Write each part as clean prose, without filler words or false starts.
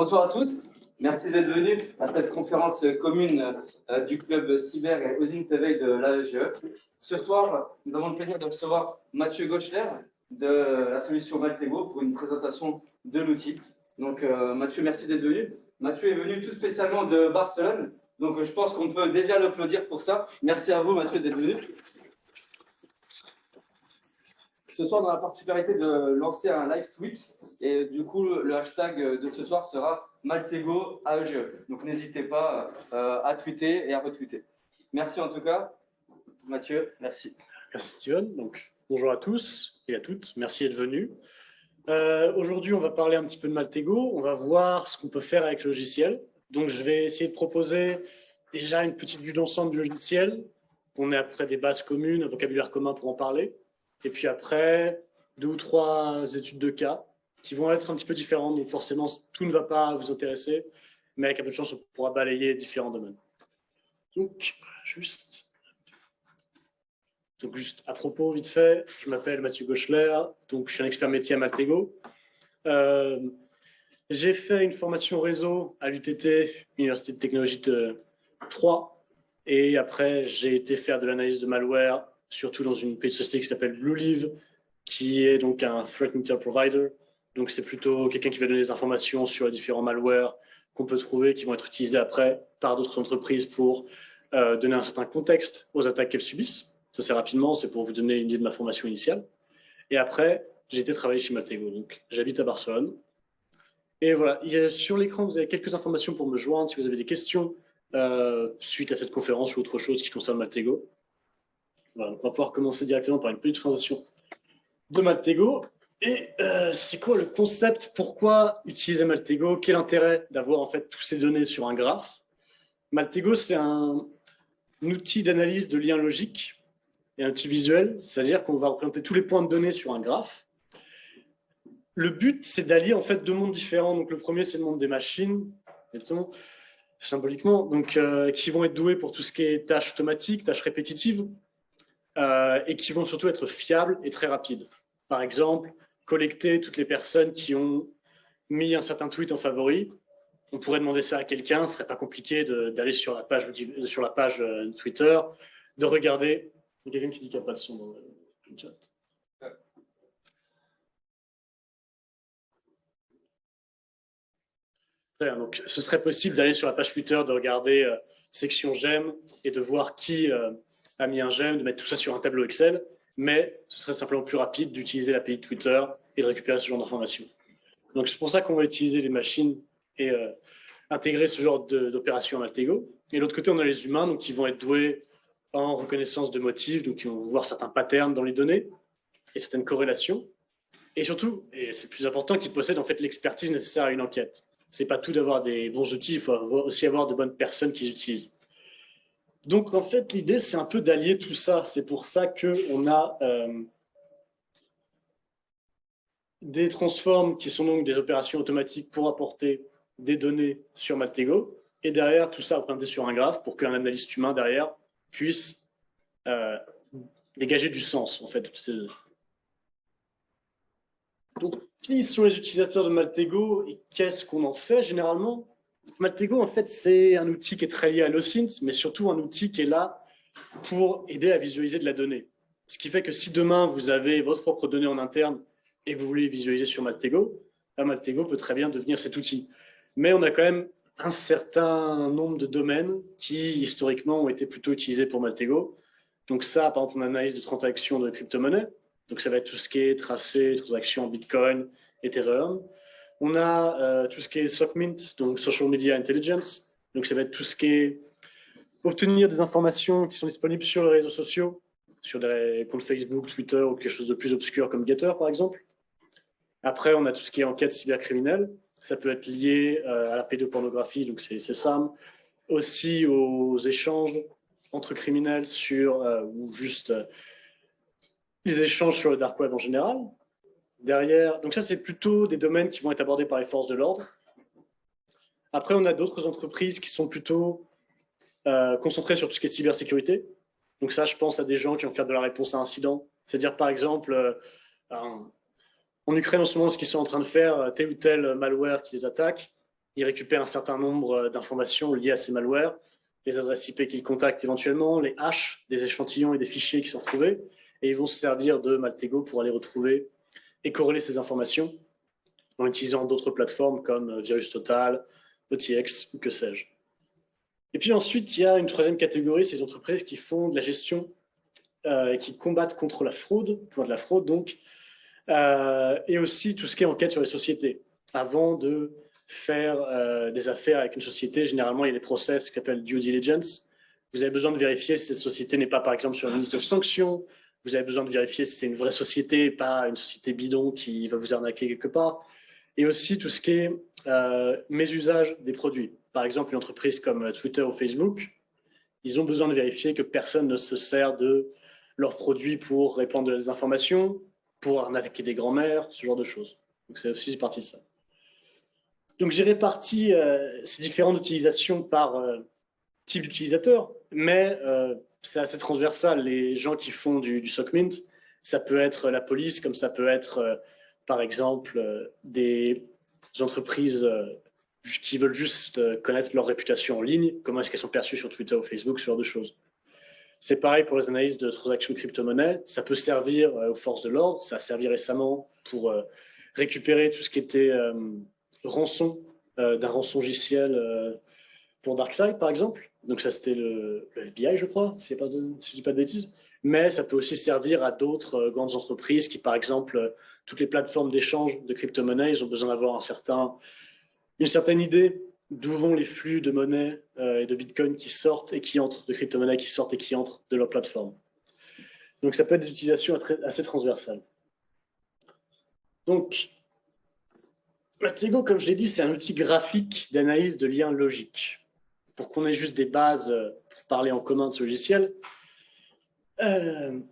Bonsoir à tous, merci d'être venus à cette conférence commune du club cyber et Odin TV de l'AEGE. Ce soir, nous avons le plaisir de recevoir Mathieu Gauchler de la solution Maltego pour une présentation de l'outil. Donc Mathieu, merci d'être venu. Mathieu est venu tout spécialement de Barcelone, donc je pense qu'on peut déjà l'applaudir pour ça. Merci à vous Mathieu d'être venu. Ce soir, on a la particularité de lancer un live tweet et du coup, le hashtag de ce soir sera Maltego AEGE. Donc, n'hésitez pas à tweeter et à retweeter. Merci en tout cas, Mathieu. Merci. Merci Steven. Donc, bonjour à tous et à toutes. Merci d'être venus. Aujourd'hui, on va parler un petit peu de Maltego. On va voir ce qu'on peut faire avec le logiciel. Donc, je vais essayer de proposer déjà une petite vue d'ensemble du logiciel. On ait après des bases communes, un vocabulaire commun pour en parler. Et puis après, 2 ou 3 études de cas qui vont être un petit peu différentes. Donc forcément, tout ne va pas vous intéresser, mais avec un peu de chance, on pourra balayer différents domaines. Donc, juste à propos, vite fait, je m'appelle Mathieu Gauchler, donc je suis un expert métier à Maltego. J'ai fait une formation réseau à l'UTT, Université de Technologie de Troyes, et après, j'ai été faire de l'analyse de malware, surtout dans une petite société qui s'appelle Blueleave, qui est donc un Threat Intel Provider. Donc, c'est plutôt quelqu'un qui va donner des informations sur les différents malwares qu'on peut trouver, qui vont être utilisés après par d'autres entreprises pour donner un certain contexte aux attaques qu'elles subissent. Ça, c'est rapidement, c'est pour vous donner une idée de ma formation initiale. Et après, j'ai été travailler chez Maltego. Donc, j'habite à Barcelone. Et voilà, sur l'écran, vous avez quelques informations pour me joindre si vous avez des questions suite à cette conférence ou autre chose qui concerne Maltego. Voilà, donc on va pouvoir commencer directement par une petite présentation de Maltego. Et c'est quoi le concept? Pourquoi utiliser Maltego? Quel intérêt d'avoir en fait toutes ces données sur un graphe? Maltego, c'est un outil d'analyse de liens logiques et un outil visuel, c'est-à-dire qu'on va représenter tous les points de données sur un graphe. Le but, c'est d'allier en fait 2 mondes différents. Donc le premier, c'est le monde des machines, évidemment, symboliquement, donc qui vont être doués pour tout ce qui est tâches automatiques, tâches répétitives. Et qui vont surtout être fiables et très rapides. Par exemple, collecter toutes les personnes qui ont mis un certain tweet en favori. On pourrait demander ça à quelqu'un, ce ne serait pas compliqué d'aller sur la page Twitter, de regarder. Il y a quelqu'un qui dit qu'il n'y a pas de son dans le chat. Très bien, donc ce serait possible d'aller sur la page Twitter, de regarder section j'aime et de voir qui a mis un j'aime, de mettre tout ça sur un tableau Excel, mais ce serait simplement plus rapide d'utiliser l'API de Twitter et de récupérer ce genre d'informations. Donc c'est pour ça qu'on va utiliser les machines et intégrer ce genre d'opération à Maltego. Et de l'autre côté, on a les humains donc, qui vont être doués en reconnaissance de motifs, donc qui vont voir certains patterns dans les données et certaines corrélations. Et surtout, et c'est le plus important, qu'ils possèdent en fait l'expertise nécessaire à une enquête. C'est pas tout d'avoir des bons outils, il faut aussi avoir de bonnes personnes qui les utilisent. Donc, en fait, l'idée, c'est un peu d'allier tout ça. C'est pour ça qu'on a des transforms qui sont donc des opérations automatiques pour apporter des données sur Maltego. Et derrière, tout ça représenté sur un graphe pour qu'un analyste humain, derrière, puisse dégager du sens, en fait, de ces données. Donc, qui sont les utilisateurs de Maltego et qu'est-ce qu'on en fait généralement? Maltego, en fait, c'est un outil qui est très lié à l'OSINT, mais surtout un outil qui est là pour aider à visualiser de la donnée. Ce qui fait que si demain, vous avez votre propre donnée en interne et que vous voulez visualiser sur Maltego, Maltego peut très bien devenir cet outil. Mais on a quand même un certain nombre de domaines qui, historiquement, ont été plutôt utilisés pour Maltego. Donc ça, par exemple, on analyse de transactions de crypto-monnaies. Donc ça va être tout ce qui est tracé, transactions en Bitcoin, Ethereum. On a tout ce qui est SOCMINT, donc Social Media Intelligence. Donc, ça va être tout ce qui est obtenir des informations qui sont disponibles sur les réseaux sociaux, sur des comptes Facebook, Twitter ou quelque chose de plus obscur comme Getter, par exemple. Après, on a tout ce qui est enquête cybercriminelle. Ça peut être lié à la pédopornographie, donc c'est SAM. Aussi aux échanges entre criminels ou juste les échanges sur le dark web en général. Derrière, donc ça, c'est plutôt des domaines qui vont être abordés par les forces de l'ordre. Après, on a d'autres entreprises qui sont plutôt concentrées sur tout ce qui est cybersécurité. Donc ça, je pense à des gens qui vont faire de la réponse à incidents. C'est-à-dire, par exemple, en Ukraine, en ce moment, ce qu'ils sont en train de faire, tel ou tel malware qui les attaque, ils récupèrent un certain nombre d'informations liées à ces malwares, les adresses IP qu'ils contactent éventuellement, les hashes des échantillons et des fichiers qui sont retrouvés, et ils vont se servir de Maltego pour aller retrouver et corréler ces informations en utilisant d'autres plateformes comme VirusTotal, OTX ou que sais-je. Et puis ensuite, il y a une troisième catégorie, ces entreprises qui font de la gestion et qui combattent contre la fraude, donc, et aussi tout ce qui est enquête sur les sociétés. Avant de faire des affaires avec une société, généralement, il y a des process qui s'appellent due diligence. Vous avez besoin de vérifier si cette société n'est pas, par exemple, sur une liste de sanctions. Vous avez besoin de vérifier si c'est une vraie société, pas une société bidon qui va vous arnaquer quelque part. Et aussi tout ce qui est mésusage des produits. Par exemple, une entreprise comme Twitter ou Facebook, ils ont besoin de vérifier que personne ne se sert de leurs produits pour répandre des informations, pour arnaquer des grands-mères, ce genre de choses. Donc c'est aussi partie de ça. Donc j'ai réparti ces différentes utilisations par type d'utilisateur, mais c'est assez transversal. Les gens qui font du SOC Mint, ça peut être la police, comme ça peut être, par exemple, des entreprises qui veulent juste connaître leur réputation en ligne, comment est-ce qu'elles sont perçues sur Twitter ou Facebook, ce genre de choses. C'est pareil pour les analyses de transactions crypto-monnaies. Ça peut servir aux forces de l'ordre. Ça a servi récemment pour récupérer tout ce qui était rançon d'un rançongiciel pour DarkSide, par exemple. Donc ça, c'était le FBI, je crois, si je ne dis pas de bêtises. Mais ça peut aussi servir à d'autres grandes entreprises qui, par exemple, toutes les plateformes d'échange de crypto-monnaies, ils ont besoin d'avoir une certaine idée d'où vont les flux de monnaie et de Bitcoin qui sortent et qui entrent, de crypto-monnaies qui sortent et qui entrent de leur plateforme. Donc ça peut être des utilisations assez transversales. Donc, Maltego, comme je l'ai dit, c'est un outil graphique d'analyse de liens logiques. Pour qu'on ait juste des bases pour parler en commun de ce logiciel, on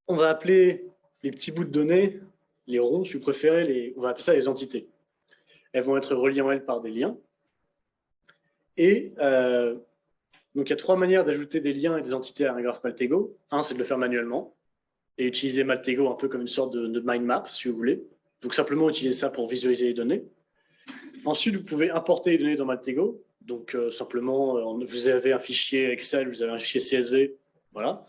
va appeler les petits bouts de données, les ronds, si vous préférez, on va appeler ça les entités. Elles vont être reliées en elles par des liens. Et donc, il y a trois manières d'ajouter des liens et des entités à un graphe Maltego. Un, c'est de le faire manuellement et utiliser Maltego un peu comme une sorte de mind map, si vous voulez. Donc, simplement utiliser ça pour visualiser les données. Ensuite, vous pouvez importer les données dans Maltego. Donc, simplement, vous avez un fichier Excel, vous avez un fichier CSV, voilà.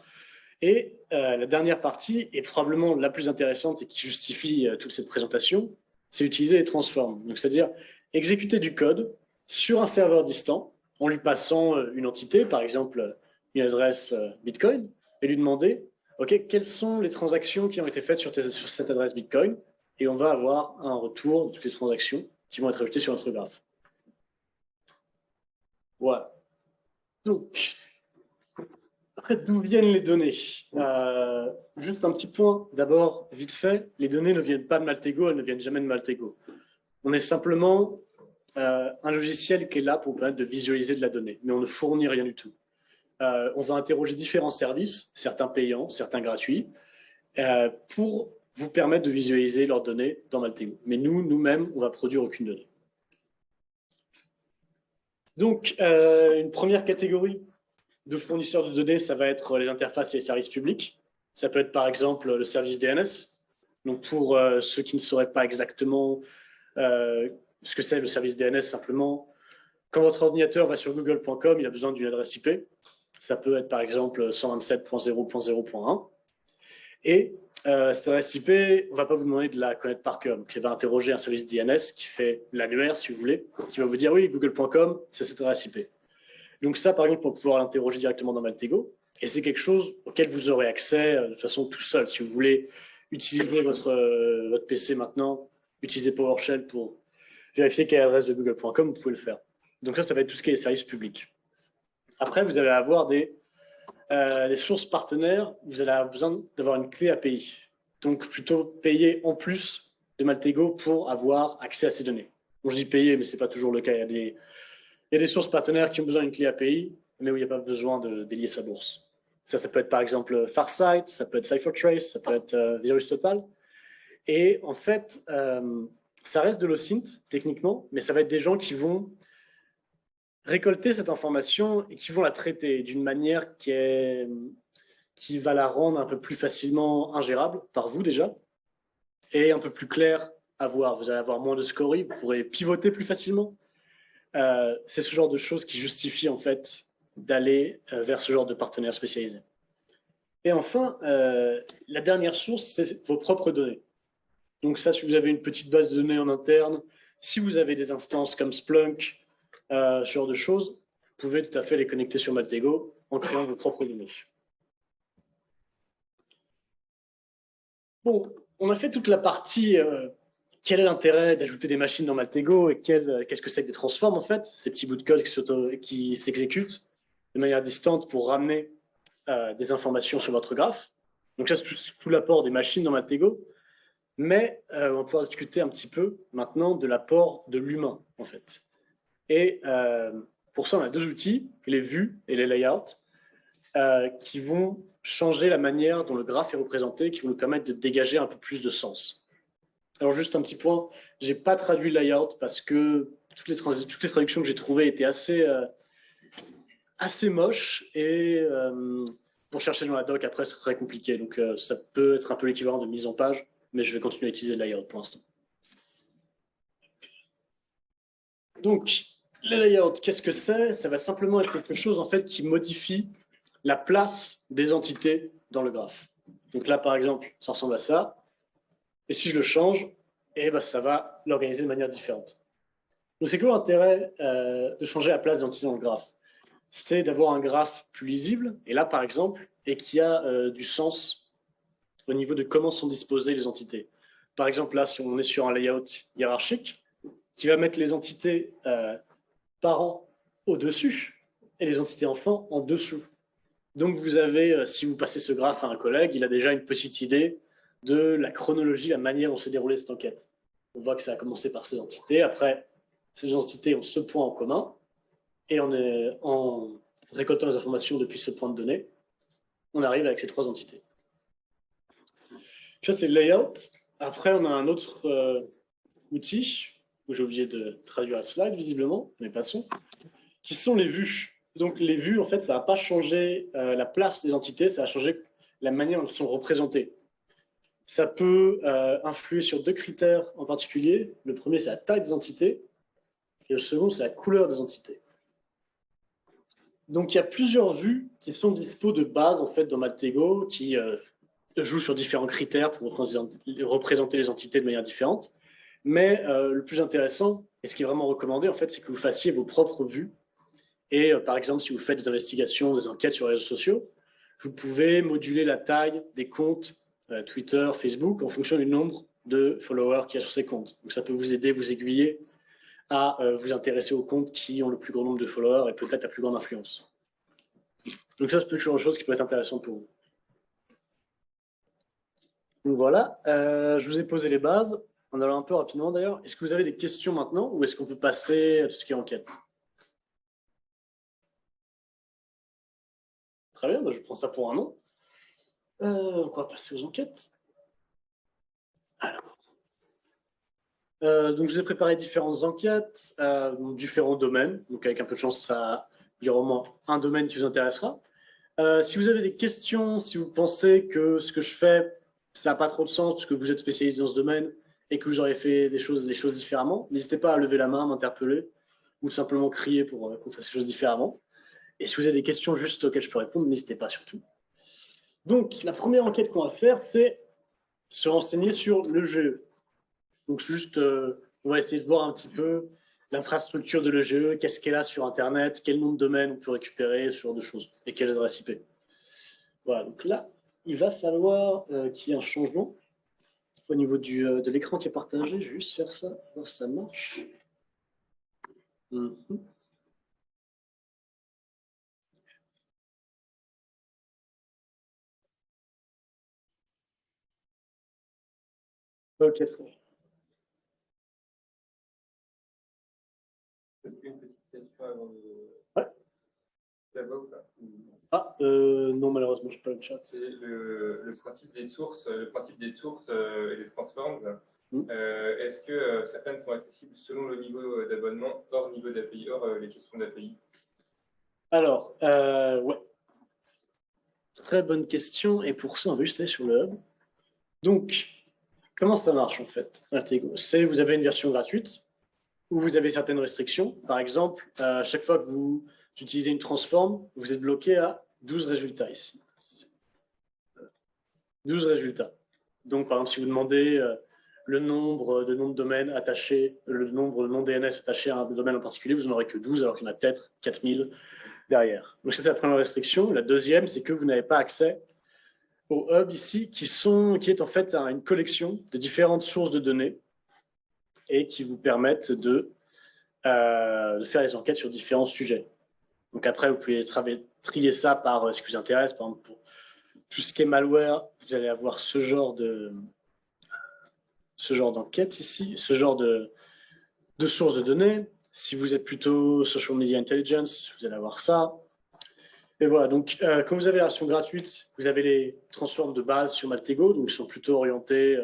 Et la dernière partie, est probablement la plus intéressante et qui justifie toute cette présentation, c'est utiliser les transforms. Donc, c'est-à-dire exécuter du code sur un serveur distant en lui passant une entité, par exemple une adresse Bitcoin, et lui demander OK, quelles sont les transactions qui ont été faites sur cette adresse Bitcoin, et on va avoir un retour de toutes les transactions qui vont être ajoutées sur notre graphe. Voilà. Donc, après, d'où viennent les données? Juste un petit point, d'abord, vite fait, les données ne viennent pas de Maltego, elles ne viennent jamais de Maltego. On est simplement un logiciel qui est là pour permettre de visualiser de la donnée, mais on ne fournit rien du tout. On va interroger différents services, certains payants, certains gratuits, pour vous permettre de visualiser leurs données dans Maltego. Mais nous-mêmes, on ne va produire aucune donnée. Donc, une première catégorie de fournisseurs de données, ça va être les interfaces et les services publics. Ça peut être par exemple le service DNS. Donc, pour ceux qui ne sauraient pas exactement ce que c'est le service DNS, simplement, quand votre ordinateur va sur google.com, il a besoin d'une adresse IP. Ça peut être par exemple 127.0.0.1. Et cette adresse IP, on ne va pas vous demander de la connaître par cœur. Donc, il va interroger un service DNS qui fait l'annuaire, si vous voulez, qui va vous dire oui, google.com, c'est cette adresse IP. Donc ça, par exemple, pour pouvoir l'interroger directement dans Maltego. Et c'est quelque chose auquel vous aurez accès de toute façon tout seul. Si vous voulez utiliser votre PC maintenant, utiliser PowerShell pour vérifier quelle est l'adresse de google.com, vous pouvez le faire. Donc ça va être tout ce qui est services publics. Après, vous allez avoir des sources partenaires. Vous allez avoir besoin d'avoir une clé API. Donc plutôt payer en plus de Maltego pour avoir accès à ces données. Bon, je dis payer, mais ce n'est pas toujours le cas. Il y a des sources partenaires qui ont besoin d'une clé API, mais où il n'y a pas besoin de délier sa bourse. Ça peut être par exemple Farsight, ça peut être CipherTrace, ça peut être VirusTotal. Et en fait, ça reste de l'OSINT techniquement, mais ça va être des gens qui vont récolter cette information et qui vont la traiter d'une manière qui va la rendre un peu plus facilement ingérable par vous déjà et un peu plus claire à voir. Vous allez avoir moins de scories, vous pourrez pivoter plus facilement. C'est ce genre de choses qui justifient en fait d'aller vers ce genre de partenaires spécialisés. Et enfin, la dernière source, c'est vos propres données. Donc ça, si vous avez une petite base de données en interne, si vous avez des instances comme Splunk, ce genre de choses, vous pouvez tout à fait les connecter sur Maltego en créant vos propres données. Bon, on a fait toute la partie quel est l'intérêt d'ajouter des machines dans Maltego et qu'est-ce que c'est que des transforms en fait, ces petits bouts de code qui s'exécutent de manière distante pour ramener des informations sur votre graphe. Donc ça, c'est tout l'apport des machines dans Maltego. Mais on va pouvoir discuter un petit peu maintenant de l'apport de l'humain, en fait. Et pour ça, on a deux outils, les vues et les layouts, qui vont changer la manière dont le graphe est représenté, qui vont nous permettre de dégager un peu plus de sens. Alors juste un petit point, je n'ai pas traduit le layout parce que toutes les traductions que j'ai trouvées étaient assez moches et pour chercher dans la doc, après, c'est très compliqué. Donc ça peut être un peu l'équivalent de mise en page, mais je vais continuer à utiliser le layout pour l'instant. Donc, le layout, qu'est-ce que c'est? Ça va simplement être quelque chose en fait qui modifie la place des entités dans le graphe. Donc là, par exemple, ça ressemble à ça. Et si je le change, eh ben, ça va l'organiser de manière différente. Donc, c'est quoi l'intérêt de changer la place des entités dans le graphe? C'est d'avoir un graphe plus lisible, et là, par exemple, et qui a du sens au niveau de comment sont disposées les entités. Par exemple, là, si on est sur un layout hiérarchique, qui va mettre les entités parents au-dessus et les entités enfants en dessous. Donc, vous avez, si vous passez ce graphe à un collègue, il a déjà une petite idée de la chronologie, la manière dont s'est déroulée cette enquête. On voit que ça a commencé par ces entités. Après, ces entités ont ce point en commun. Et en récoltant les informations depuis ce point de données, on arrive avec ces trois entités. Ça, c'est le layout. Après, on a un autre outil, où j'ai oublié de traduire la slide, visiblement, mais passons, qui sont les vues. Donc, les vues, en fait, ça ne va pas changer la place des entités, ça va changer la manière dont elles sont représentées. Ça peut influer sur deux critères en particulier. Le premier, c'est la taille des entités, et le second, c'est la couleur des entités. Donc, il y a plusieurs vues qui sont dispo de base, en fait, dans Maltego, qui jouent sur différents critères pour représenter les entités de manière différente. Mais le plus intéressant, et ce qui est vraiment recommandé, en fait, c'est que vous fassiez vos propres vues. Et par exemple, si vous faites des investigations, des enquêtes sur les réseaux sociaux, vous pouvez moduler la taille des comptes Twitter, Facebook, en fonction du nombre de followers qu'il y a sur ces comptes. Donc, ça peut vous aider, vous aiguiller à vous intéresser aux comptes qui ont le plus grand nombre de followers et peut-être la plus grande influence. Donc ça, c'est toujours une chose qui peut être intéressante pour vous. Donc voilà, je vous ai posé les bases, en allant un peu rapidement d'ailleurs. Est-ce que vous avez des questions maintenant ou est-ce qu'on peut passer à tout ce qui est enquête? Très bien, je prends ça pour un non. On va passer aux enquêtes. Alors. Donc, je vous ai préparé différentes enquêtes, dans différents domaines. Donc, avec un peu de chance, il y aura au moins un domaine qui vous intéressera. Si vous avez des questions, si vous pensez que ce que je fais, ça n'a pas trop de sens parce que vous êtes spécialiste dans ce domaine et que vous auriez fait les choses différemment, n'hésitez pas à lever la main, m'interpeller ou simplement crier pour qu'on fasse les choses différemment. Et si vous avez des questions juste auxquelles je peux répondre, n'hésitez pas surtout. Donc, la première enquête qu'on va faire, c'est se renseigner sur le GE. Donc, juste, on va essayer de voir un petit peu l'infrastructure de l'EGE, qu'est-ce qu'elle a sur Internet, quel nom de domaine on peut récupérer, ce genre de choses, et quelles adresses IP. Voilà, donc là, il va falloir qu'il y ait un changement au niveau de l'écran qui est partagé. Je vais juste faire ça, voir si ça marche. Ok, très bien. Une petite question avant de... Ouais. Ça va ou pas? Non, malheureusement, je n'ai pas le chat. C'est le principe des sources, et des transforms. Est-ce que certaines sont accessibles selon le niveau d'abonnement, hors niveau d'API, hors les questions d'API? Alors, ouais. Très bonne question. Et pour ça, on va juste aller sur le hub. Donc, comment ça marche en fait, Maltego? Vous avez une version gratuite où vous avez certaines restrictions. Par exemple, à chaque fois que vous utilisez une transform, vous êtes bloqué à 12 résultats ici. 12 résultats. Donc, par exemple, si vous demandez le nombre de noms de domaines attachés, le nombre de noms DNS attachés à un domaine en particulier, vous n'en aurez que 12, alors qu'il y en a peut-être 4000 derrière. Donc, ça, c'est la première restriction. La deuxième, c'est que vous n'avez pas accès au hub ici, qui est en fait une collection de différentes sources de données et qui vous permettent de faire des enquêtes sur différents sujets. Donc après, vous pouvez trier ça par ce qui vous intéresse. Par exemple, pour tout ce qui est malware, vous allez avoir ce genre d'enquête ici, ce genre de sources de données. Si vous êtes plutôt social media intelligence, vous allez avoir ça. Et voilà, donc quand vous avez la version gratuite, vous avez les transforms de base sur Maltego, donc ils sont plutôt orientés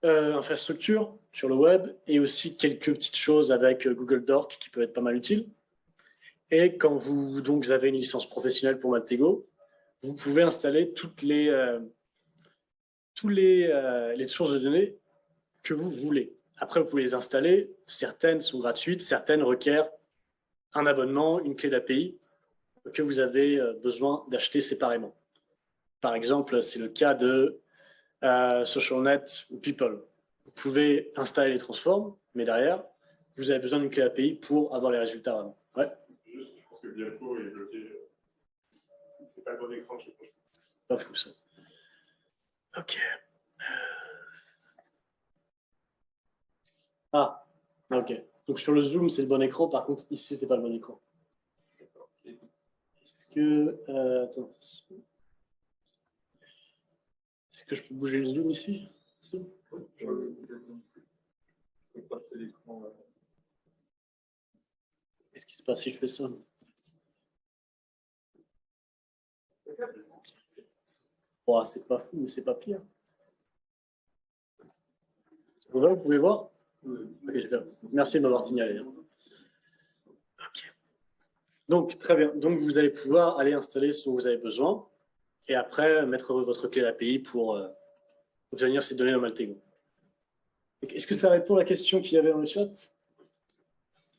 infrastructure sur le web, et aussi quelques petites choses avec Google Dork qui peuvent être pas mal utiles. Et quand vous avez une licence professionnelle pour Maltego, vous pouvez installer toutes les sources de données que vous voulez. Après, vous pouvez les installer. Certaines sont gratuites, certaines requièrent un abonnement, une clé d'API que vous avez besoin d'acheter séparément. Par exemple, c'est le cas de SocialNet ou People. Vous pouvez installer les transforms, mais derrière, vous avez besoin d'une clé API pour avoir les résultats vraiment. Ouais. Juste, je pense que Bianco est bloqué. C'est pas le bon écran, je sais pas. Pas fou ça. Ok. Ah, ok. Donc sur le zoom, c'est le bon écran. Par contre, ici, c'est pas le bon écran. Est-ce que attends. Est-ce que je peux bouger le zoom ici? Qu'est-ce qui se passe si je fais ça? Oh, c'est pas fou, mais c'est pas pire. Vous pouvez voir? Okay, merci de m'avoir signalé. Okay. Donc, très bien. Donc, vous allez pouvoir aller installer ce dont vous avez besoin et après mettre votre clé API pour obtenir ces données dans Maltego. Est-ce que ça répond à la question qu'il y avait dans le chat?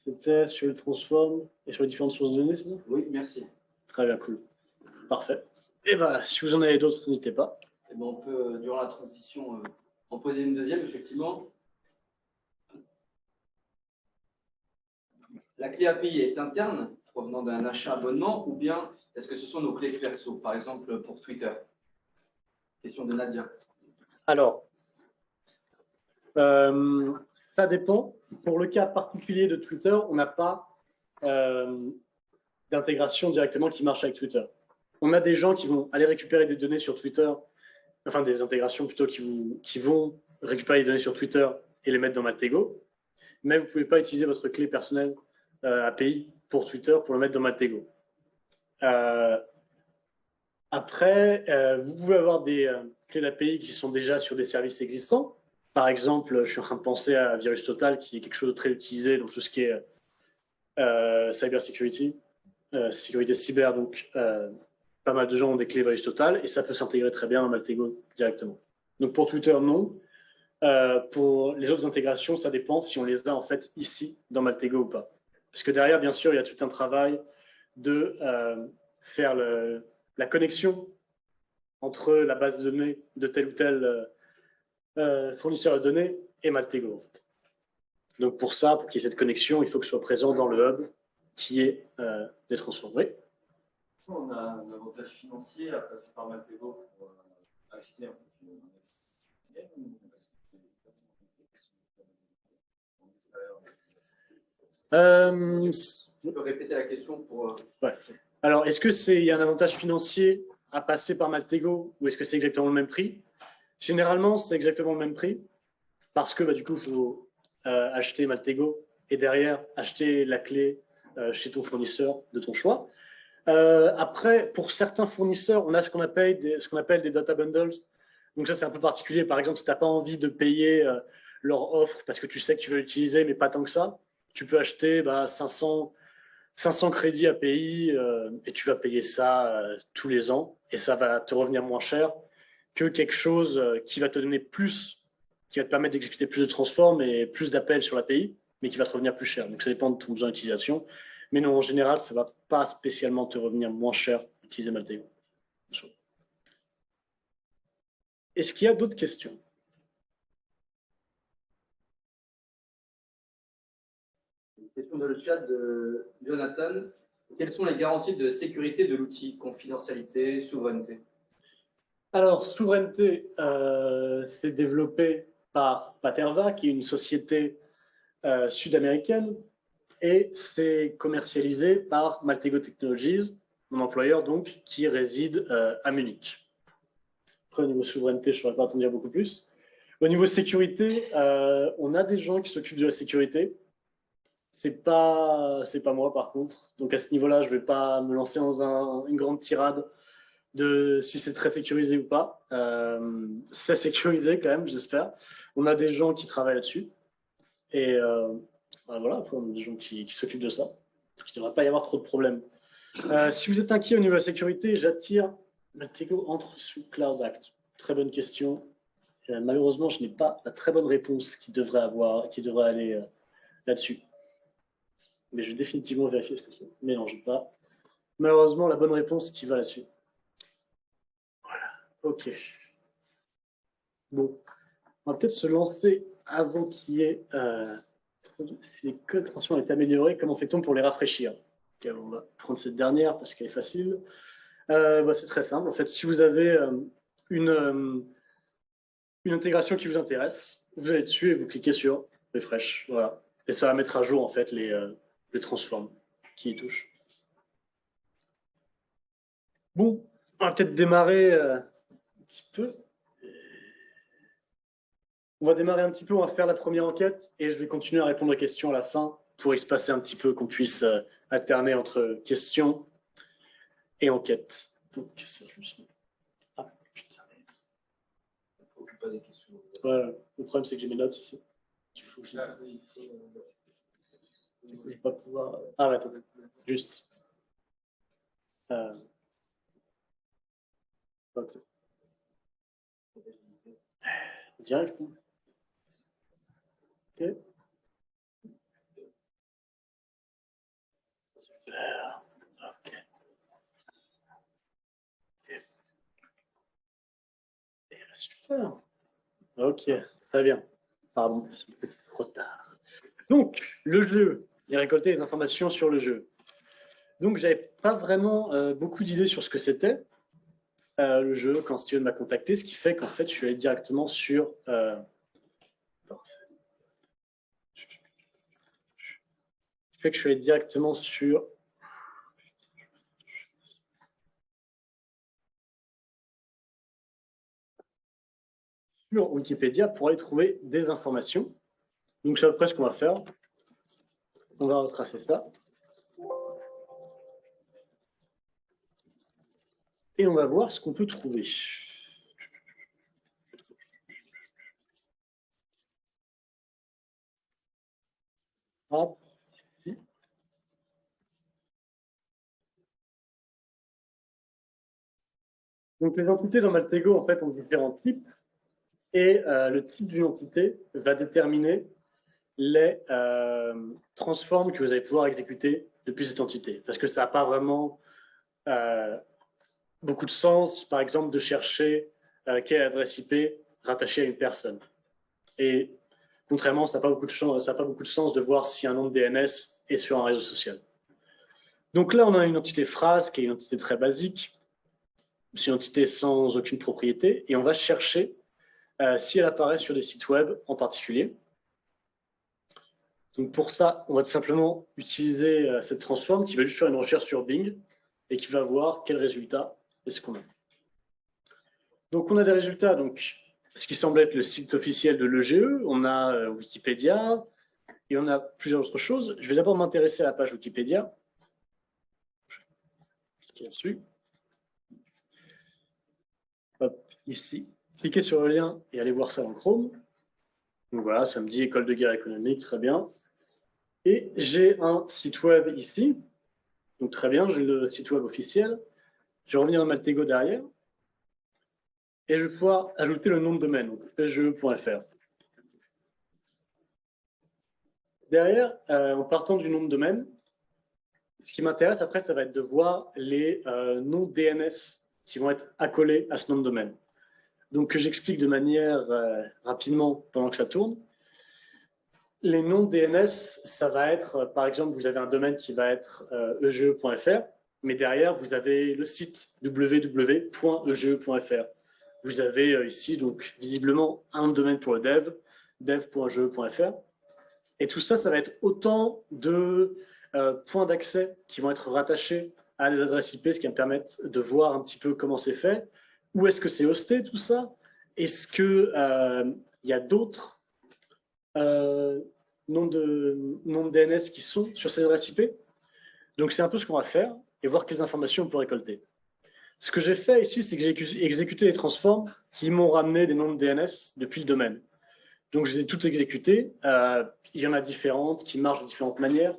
C'était sur le transform et sur les différentes sources de données, c'est ça? Oui, merci. Très bien, cool. Parfait. Et bien, si vous en avez d'autres, n'hésitez pas. Et ben, on peut, durant la transition, en poser une deuxième, effectivement. La clé API est interne, provenant d'un achat abonnement, ou bien est-ce que ce sont nos clés perso, par exemple pour Twitter? Question de Nadia. Alors, ça dépend. Pour le cas particulier de Twitter, on n'a pas d'intégration directement qui marche avec Twitter. On a des gens qui vont aller récupérer des données sur Twitter, enfin des intégrations plutôt qui vont récupérer les données sur Twitter et les mettre dans Maltego, mais vous ne pouvez pas utiliser votre clé personnelle API pour Twitter pour le mettre dans Maltego. Après, vous pouvez avoir des clés d'API qui sont déjà sur des services existants. Par exemple, je suis en train de penser à VirusTotal, qui est quelque chose de très utilisé dans tout ce qui est cyber security, sécurité cyber. Donc, pas mal de gens ont des clés VirusTotal et ça peut s'intégrer très bien dans Maltego directement. Donc, pour Twitter, non. Pour les autres intégrations, ça dépend si on les a en fait ici dans Maltego ou pas. Parce que derrière, bien sûr, il y a tout un travail de faire la connexion entre la base de données de tel ou tel fournisseur de données et Maltego. Donc pour ça, pour qu'il y ait cette connexion, il faut que je sois présent dans le hub qui est des transformés. On a un avantage financier à passer par Maltego pour acheter un peu. Je peux répéter la question pour... Ouais. Alors, est-ce qu'il y a un avantage financier à passer par Maltego ou est-ce que c'est exactement le même prix? Généralement, c'est exactement le même prix parce que du coup, il faut acheter Maltego et derrière, acheter la clé chez ton fournisseur de ton choix. Après, pour certains fournisseurs, on a ce qu'on appelle des data bundles. Donc ça, c'est un peu particulier. Par exemple, si tu n'as pas envie de payer leur offre parce que tu sais que tu veux l'utiliser, mais pas tant que ça, tu peux acheter 500 crédits API et tu vas payer ça tous les ans et ça va te revenir moins cher que quelque chose qui va te donner plus, qui va te permettre d'exécuter plus de transforms et plus d'appels sur l'API, mais qui va te revenir plus cher. Donc, ça dépend de ton besoin d'utilisation. Mais non, en général, ça ne va pas spécialement te revenir moins cher d'utiliser Maltego. Est-ce qu'il y a d'autres questions? Question dans le chat de Jonathan. Quelles sont les garanties de sécurité de l'outil? Confidentialité, souveraineté? Alors, souveraineté, c'est développé par Paterva, qui est une société sud-américaine, et c'est commercialisé par Maltego Technologies, mon employeur donc, qui réside à Munich. Après, au niveau souveraineté, je ne saurais pas t'en dire beaucoup plus. Au niveau sécurité, on a des gens qui s'occupent de la sécurité. C'est pas moi, par contre. Donc, à ce niveau-là, je ne vais pas me lancer dans une grande tirade de si c'est très sécurisé ou pas. C'est sécurisé quand même, j'espère. On a des gens qui travaillent là-dessus. Et voilà, on a des gens qui s'occupent de ça. Il ne devrait pas y avoir trop de problèmes. Si vous êtes inquiet au niveau de la sécurité, j'attire Maltego entre sous Cloud Act. Très bonne question. Malheureusement, je n'ai pas la très bonne réponse qui devrait aller là-dessus. Mais je vais définitivement vérifier ce que c'est. Mais non, je n'ai pas malheureusement la bonne réponse qui va là-dessus. Voilà, ok. Bon, on va peut-être se lancer avant qu'il y ait... si les codes de tension est amélioré, comment fait-on pour les rafraîchir? Okay, on va prendre cette dernière parce qu'elle est facile. C'est très simple. En fait, si vous avez une intégration qui vous intéresse, vous allez dessus et vous cliquez sur Refresh. Voilà. Et ça va mettre à jour en fait les transforms qui y touchent. Bon, on va peut-être démarrer un petit peu. On va démarrer un petit peu, on va faire la première enquête et je vais continuer à répondre aux questions à la fin pour espacer un petit peu, qu'on puisse alterner entre questions et enquête. Donc, ça, je me suis... Ah, putain. Occupe pas des questions. Ouais, le problème, c'est que j'ai mes notes ici. Il faut que je... Je vais pas pouvoir... Ah, ouais, attends. Juste. Ok. Direct. Ok. Super. Ok. Super. Ok, très bien. Pardon, c'est un petit retard. Donc, le jeu. J'ai récolté des informations sur le jeu. Donc, j'avais pas vraiment beaucoup d'idées sur ce que c'était le jeu quand Steven m'a contacté, ce qui fait qu'en fait, je suis allé directement sur... je suis allé directement sur Wikipédia pour aller trouver des informations. Donc, c'est à peu près ce qu'on va faire. On va retracer ça. Et on va voir ce qu'on peut trouver. Hop. Donc, les entités dans Maltego, en fait, ont différents types. Et le type d'une entité va déterminer les transforms que vous allez pouvoir exécuter depuis cette entité. Parce que ça n'a pas vraiment beaucoup de sens, par exemple, de chercher quelle adresse IP rattachée à une personne. Et contrairement, ça n'a pas beaucoup de sens de voir si un nom de DNS est sur un réseau social. Donc là, on a une entité phrase qui est une entité très basique. C'est une entité sans aucune propriété. Et on va chercher si elle apparaît sur des sites web en particulier. Donc pour ça, on va tout simplement utiliser cette transform qui va juste faire une recherche sur Bing et qui va voir quel résultat est-ce qu'on a. Donc on a des résultats, donc ce qui semble être le site officiel de l'EGE, on a Wikipédia et on a plusieurs autres choses. Je vais d'abord m'intéresser à la page Wikipédia. Je vais cliquer dessus. Hop, ici. Cliquez sur le lien et allez voir ça dans Chrome. Donc voilà, ça me dit école de guerre économique, très bien. Et j'ai un site web ici. Donc très bien, j'ai le site web officiel. Je vais revenir dans Maltego derrière. Et je vais pouvoir ajouter le nom de domaine, donc pge.fr. Derrière, en partant du nom de domaine, ce qui m'intéresse après, ça va être de voir les noms DNS qui vont être accolés à ce nom de domaine. Donc, que j'explique de manière rapidement pendant que ça tourne. Les noms DNS, ça va être, par exemple, vous avez un domaine qui va être ege.fr, mais derrière, vous avez le site www.ege.fr. Vous avez ici, donc, visiblement, un domaine pour le dev.ge.fr. Et tout ça, ça va être autant de points d'accès qui vont être rattachés à des adresses IP, ce qui va me permettre de voir un petit peu comment c'est fait. Où est-ce que c'est hosté, tout ça? Est-ce qu'il y a d'autres noms de DNS qui sont sur ces adresses IP? Donc, c'est un peu ce qu'on va faire et voir quelles informations on peut récolter. Ce que j'ai fait ici, c'est que j'ai exécuté les transforms qui m'ont ramené des noms de DNS depuis le domaine. Donc, je les ai toutes exécutées. Il y en a différentes qui marchent de différentes manières.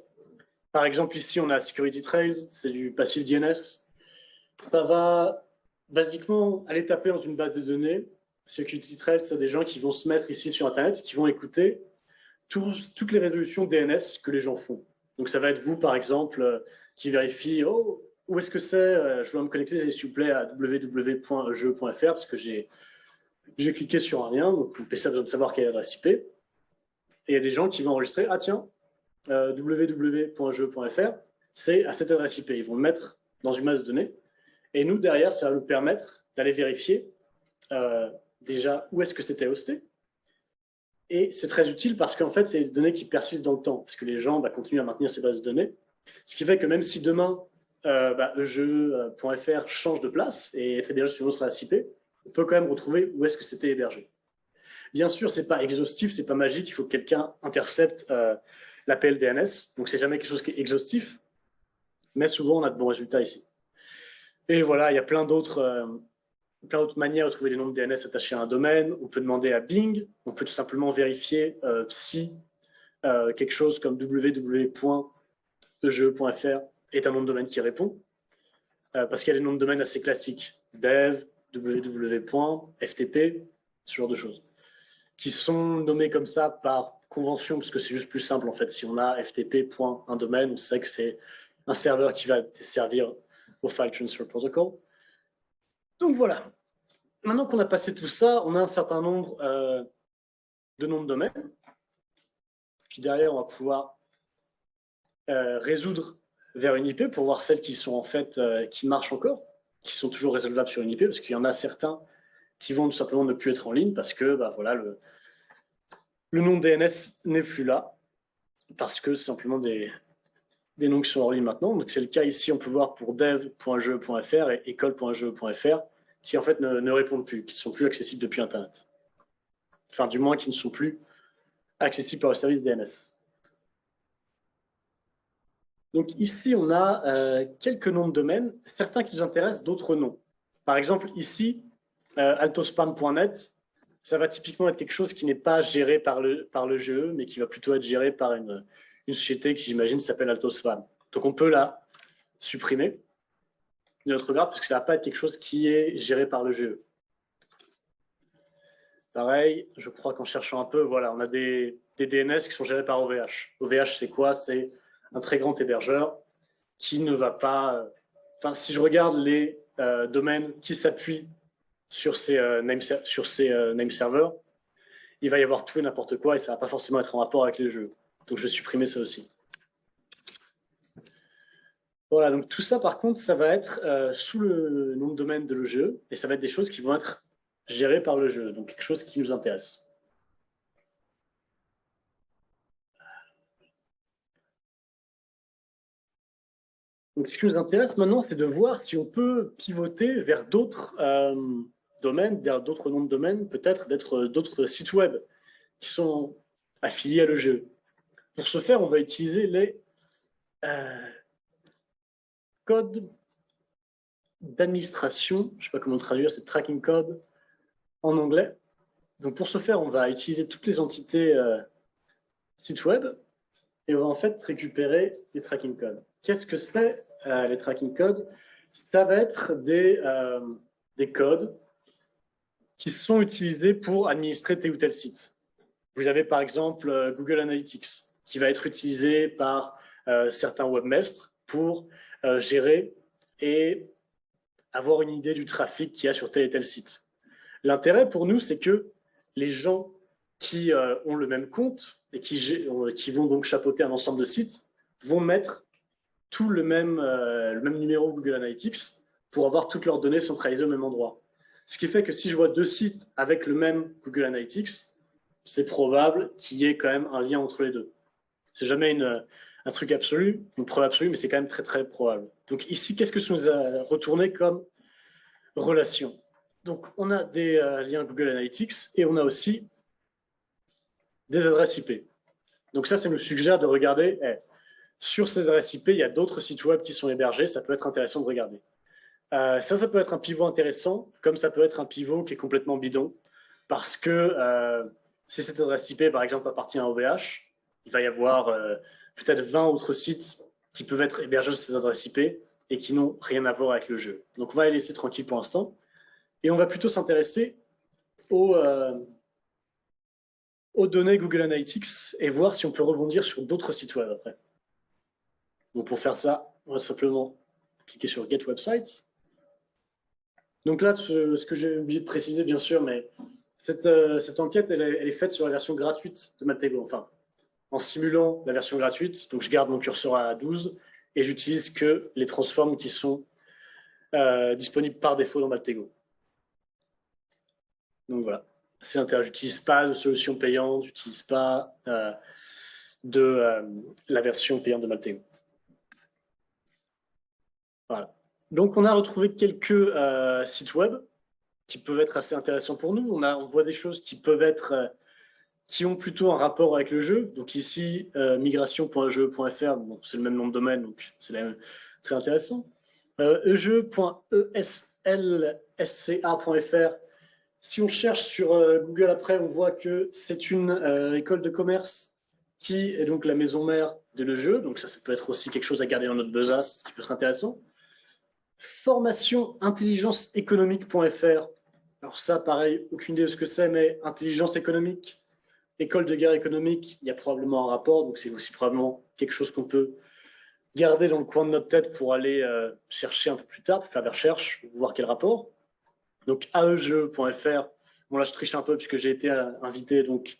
Par exemple, ici, on a Security Trails, c'est du passive DNS. Ça va basiquement aller taper dans une base de données. Security Trails, c'est des gens qui vont se mettre ici sur Internet, qui vont écouter toutes les résolutions DNS que les gens font. Donc, ça va être vous, par exemple, qui vérifie oh, où est-ce que c'est, je dois me connecter, s'il vous plaît, à www.je.fr parce que j'ai cliqué sur un lien, donc le PC a besoin de savoir quelle adresse IP. Et il y a des gens qui vont enregistrer, ah tiens, www.je.fr, c'est à cette adresse IP. Ils vont le mettre dans une base de données. Et nous, derrière, ça va nous permettre d'aller vérifier déjà où est-ce que c'était hosté. Et c'est très utile parce qu'en fait, c'est des données qui persistent dans le temps, parce que les gens continuent à maintenir ces bases de données. Ce qui fait que même si demain, ege.fr change de place et est hébergé sur une autre adresse IP, on peut quand même retrouver où est-ce que c'était hébergé. Bien sûr, ce n'est pas exhaustif, ce n'est pas magique, il faut que quelqu'un intercepte l'APL DNS, donc c'est jamais quelque chose qui est exhaustif, mais souvent on a de bons résultats ici. Et voilà, il y a plein d'autres manières de trouver des noms de DNS attachés à un domaine. On peut demander à Bing, on peut tout simplement vérifier si quelque chose comme www.ege.fr est un nom de domaine qui répond, parce qu'il y a des noms de domaine assez classiques, dev, www.ftp, ce genre de choses, qui sont nommés comme ça par convention, parce que c'est juste plus simple en fait. Si on a ftp.un domaine, on sait que c'est un serveur qui va servir au File Transfer Protocol. Donc voilà. Maintenant qu'on a passé tout ça, on a un certain nombre de noms de domaine. Puis derrière, on va pouvoir résoudre vers une IP pour voir celles qui sont en fait qui marchent encore, qui sont toujours résolvables sur une IP, parce qu'il y en a certains qui vont tout simplement ne plus être en ligne parce que voilà, le nom de DNS n'est plus là, parce que c'est simplement des noms qui sont en ligne maintenant. Donc c'est le cas ici, on peut voir pour dev.je.fr et école.je.fr, qui en fait ne répondent plus, qui ne sont plus accessibles depuis Internet. Enfin, du moins, qui ne sont plus accessibles par le service DNS. Donc ici, on a quelques noms de domaines, certains qui nous intéressent, d'autres non. Par exemple, ici, altospam.net, ça va typiquement être quelque chose qui n'est pas géré par le GE, mais qui va plutôt être géré par une société qui, j'imagine, s'appelle Altospam. Donc on peut la supprimer de notre graphe, parce que ça ne va pas être quelque chose qui est géré par le GE. Pareil, je crois qu'en cherchant un peu, voilà, on a des DNS qui sont gérés par OVH. OVH, c'est quoi? C'est un très grand hébergeur qui ne va pas... Enfin, si je regarde les domaines qui s'appuient sur ces name servers, il va y avoir tout et n'importe quoi et ça ne va pas forcément être en rapport avec les jeux. Donc, je vais supprimer ça aussi. Voilà, donc tout ça, par contre, ça va être sous le nom de domaine de l'EGE et ça va être des choses qui vont être gérées par le jeu, donc quelque chose qui nous intéresse. Donc, ce qui nous intéresse maintenant, c'est de voir si on peut pivoter vers d'autres domaines, vers d'autres noms de domaine, peut-être d'autres sites web qui sont affiliés à l'EGE. Pour ce faire, on va utiliser les codes d'administration, je ne sais pas comment traduire, c'est tracking code en anglais. Donc pour ce faire, on va utiliser toutes les entités sites web et on va en fait récupérer les tracking codes. Qu'est-ce que c'est les tracking codes? Ça va être des codes qui sont utilisés pour administrer tel ou tel site. Vous avez par exemple Google Analytics. qui va être utilisé par certains webmestres pour gérer et avoir une idée du trafic qu'il y a sur tel et tel site. L'intérêt pour nous, c'est que les gens qui ont le même compte et qui vont donc chapeauter un ensemble de sites vont mettre tout le même numéro Google Analytics pour avoir toutes leurs données centralisées au même endroit. Ce qui fait que si je vois deux sites avec le même Google Analytics, c'est probable qu'il y ait quand même un lien entre les deux. C'est jamais un truc absolu, une preuve absolue, mais c'est quand même très très probable. Donc ici, qu'est-ce que ça nous a retourné comme relation? Donc on a des liens Google Analytics et on a aussi des adresses IP. Donc ça nous suggère de regarder, sur ces adresses IP, il y a d'autres sites web qui sont hébergés, ça peut être intéressant de regarder. Ça peut être un pivot intéressant, comme ça peut être un pivot qui est complètement bidon, parce que si cette adresse IP, par exemple, appartient à OVH, il va y avoir peut-être 20 autres sites qui peuvent être hébergés sur ces adresses IP et qui n'ont rien à voir avec le jeu. Donc on va les laisser tranquilles pour l'instant, et on va plutôt s'intéresser aux données Google Analytics et voir si on peut rebondir sur d'autres sites web après. Donc pour faire ça, on va simplement cliquer sur Get Website. Donc là, ce que j'ai oublié de préciser, bien sûr, mais cette enquête, elle est faite sur la version gratuite de Maltego, enfin, en simulant la version gratuite. Donc je garde mon curseur à 12 et j'utilise que les transforms qui sont disponibles par défaut dans Maltego. Donc voilà, c'est l'intérêt. Je n'utilise pas de solution payante, je n'utilise pas la version payante de Maltego. Voilà. Donc, on a retrouvé quelques sites web qui peuvent être assez intéressants pour nous. On voit des choses qui peuvent être, qui ont plutôt un rapport avec le jeu. Donc ici, migration.jeu.fr, bon, c'est le même nom de domaine, donc c'est très intéressant. ejeu.eslsca.fr. Si on cherche sur Google après, on voit que c'est une école de commerce qui est donc la maison mère de le jeu. Donc ça peut être aussi quelque chose à garder dans notre besace, qui peut être intéressant. Formationintelligenceéconomique.fr. Alors ça, pareil, aucune idée de ce que c'est, mais intelligence économique, école de guerre économique, il y a probablement un rapport, donc c'est aussi probablement quelque chose qu'on peut garder dans le coin de notre tête pour aller chercher un peu plus tard, pour faire des recherches, voir quel rapport. Donc aejeu.fr, bon là je triche un peu puisque j'ai été invité donc,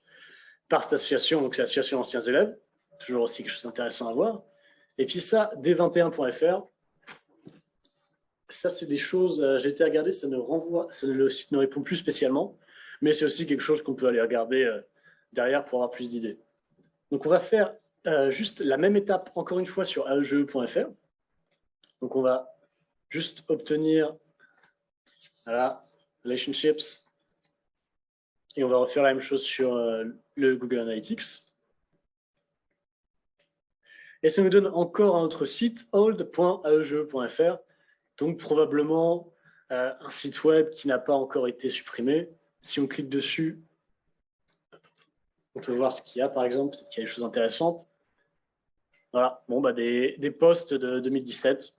par cette association, donc c'est l'association Anciens Élèves, toujours aussi quelque chose d'intéressant à voir. Et puis ça, d21.fr, ça c'est des choses, j'ai été regarder, le site ne répond plus spécialement, mais c'est aussi quelque chose qu'on peut aller regarder derrière pour avoir plus d'idées. Donc on va faire juste la même étape encore une fois sur aejeu.fr. Donc on va juste obtenir voilà, relationships. Et on va refaire la même chose sur le Google Analytics. Et ça nous donne encore un autre site, old.aejeu.fr. Donc probablement un site web qui n'a pas encore été supprimé. Si on clique dessus, on peut voir ce qu'il y a, par exemple, qu'il y a des choses intéressantes. Voilà, bon, bah, des posts de 2017.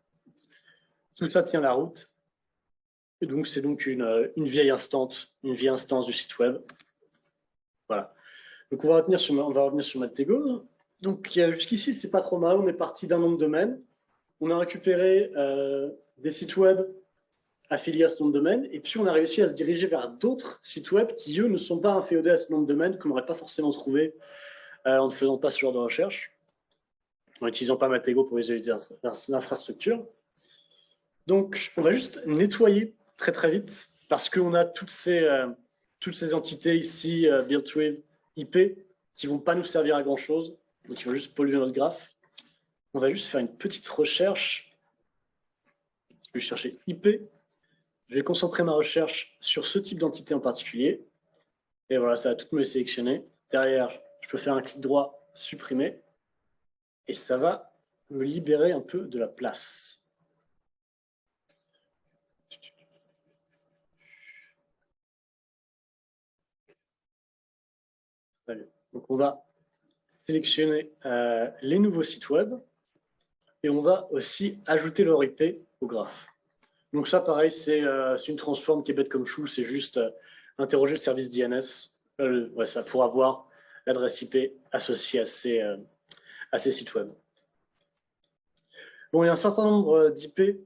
Tout ça tient la route. Et donc, c'est donc une vieille instance du site web. Voilà. Donc, on va revenir sur Maltego. Donc, jusqu'ici, c'est pas trop mal. On est parti d'un nom de domaine. On a récupéré des sites web affiliés à ce nom de domaine. Et puis, on a réussi à se diriger vers d'autres sites web qui, eux, ne sont pas inféodés à ce nom de domaine, qu'on n'aurait pas forcément trouvé en ne faisant pas ce genre de recherche, en n'utilisant pas Maltego pour visualiser l'infrastructure. Donc, on va juste nettoyer très très vite parce qu'on a toutes ces entités ici, built with IP, qui ne vont pas nous servir à grand chose, donc ils vont juste polluer notre graphe. On va juste faire une petite recherche. Je vais chercher IP. Je vais concentrer ma recherche sur ce type d'entité en particulier. Et voilà, ça va tout me les sélectionner. Derrière, je peux faire un clic droit, supprimer. Et ça va me libérer un peu de la place. Donc, on va sélectionner les nouveaux sites web et on va aussi ajouter leur IP au graphe. Donc ça, pareil, c'est une transforme qui est bête comme chou, c'est juste interroger le service DNS, ça, pour avoir l'adresse IP associée à ces à ces sites web. Bon, il y a un certain nombre d'IP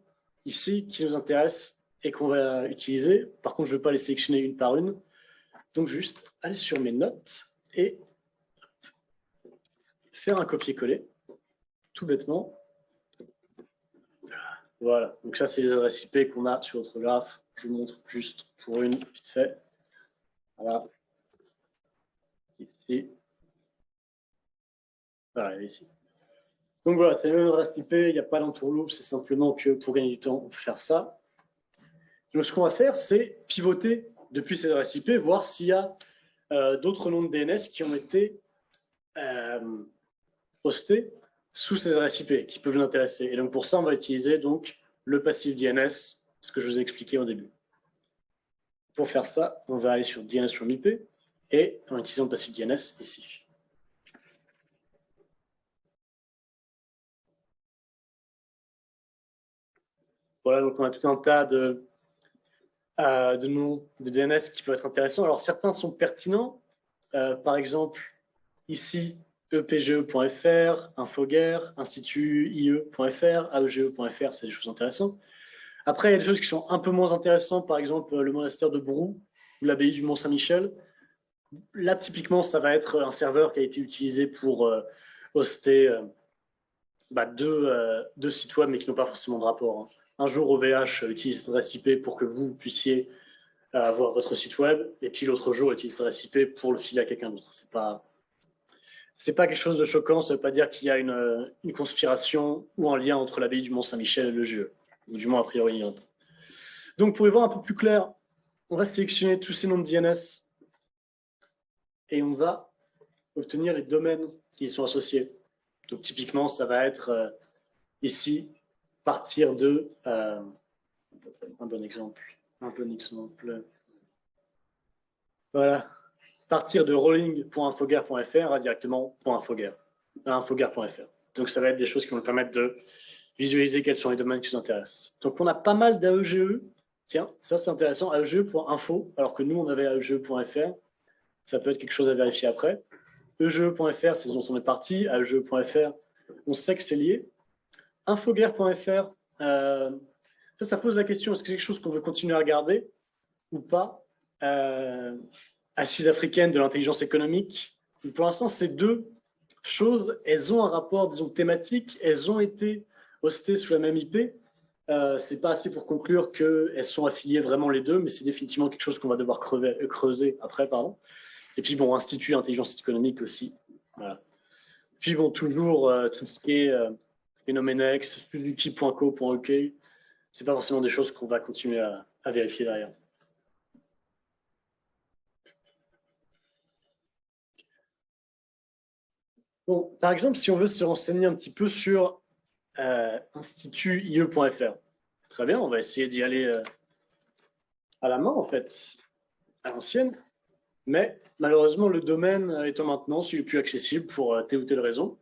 ici qui nous intéressent et qu'on va utiliser. Par contre, je ne vais pas les sélectionner une par une. Donc, juste aller sur mes notes et faire un copier-coller, tout bêtement. Voilà, donc ça, c'est les adresses IP qu'on a sur notre graphe. Je vous montre juste pour une, vite fait. Voilà. Ici. Voilà, ici. Donc voilà, c'est les mêmes adresses IP, il n'y a pas d'entourloupe, c'est simplement que pour gagner du temps, on peut faire ça. Donc ce qu'on va faire, c'est pivoter depuis ces adresses IP, voir s'il y a d'autres noms de DNS qui ont été postés sous ces adresses IP qui peuvent nous intéresser. Et donc pour ça, on va utiliser donc le passif DNS, ce que je vous ai expliqué au début. Pour faire ça, on va aller sur DNS from IP et en utilisant le passif DNS ici. Voilà, donc on a tout un tas de noms de DNS qui peuvent être intéressants. Alors certains sont pertinents, par exemple ici epge.fr, Infoguerre, institut.ie.fr, aege.fr, c'est des choses intéressantes. Après, il y a des choses qui sont un peu moins intéressantes, par exemple le monastère de Brou ou l'abbaye du Mont-Saint-Michel. Là, typiquement, ça va être un serveur qui a été utilisé pour hoster deux sites web, mais qui n'ont pas forcément de rapport. Hein. Un jour, OVH utilise cette adresse IP pour que vous puissiez avoir votre site web, et puis l'autre jour, utilise cette adresse IP pour le filer à quelqu'un d'autre. C'est pas quelque chose de choquant, ça ne veut pas dire qu'il y a une conspiration ou un lien entre l'abbaye du Mont-Saint-Michel et le GE. Ou du moins, a priori, il y en a pas. Donc, pour y voir un peu plus clair, on va sélectionner tous ces noms de DNS et on va obtenir les domaines qui y sont associés. Donc, typiquement, ça va être ici, partir de un bon exemple. Voilà. Partir de rolling.infoguerre.fr directement .infoguerre.fr. Donc, ça va être des choses qui vont nous permettre de visualiser quels sont les domaines qui nous intéressent. Donc, on a pas mal d'AEGE. Tiens, ça, c'est intéressant. AEGE.info, alors que nous, on avait AEGE.fr. Ça peut être quelque chose à vérifier après. EGE.fr, c'est dont on est parti. AEGE.fr, on sait que c'est lié. Infoguerre.fr, ça pose la question, est-ce que c'est quelque chose qu'on veut continuer à regarder ou pas? Assise africaine de l'intelligence économique. Pour l'instant, ces deux choses, elles ont un rapport, disons, thématique, elles ont été hostées sous la même IP. C'est pas assez pour conclure qu'elles sont affiliées vraiment les deux, mais c'est définitivement quelque chose qu'on va devoir creuser après, pardon. Et puis bon, Institut Intelligence économique aussi. Voilà. Puis bon, toujours tout ce qui est Phenomenex, Suzuki.co.uk, c'est pas forcément des choses qu'on va continuer à vérifier derrière. Bon, par exemple, si on veut se renseigner un petit peu sur institutie.fr, très bien, on va essayer d'y aller à la main, en fait, à l'ancienne. Mais malheureusement, le domaine étant maintenant, il n'est plus accessible pour telle ou telle raison.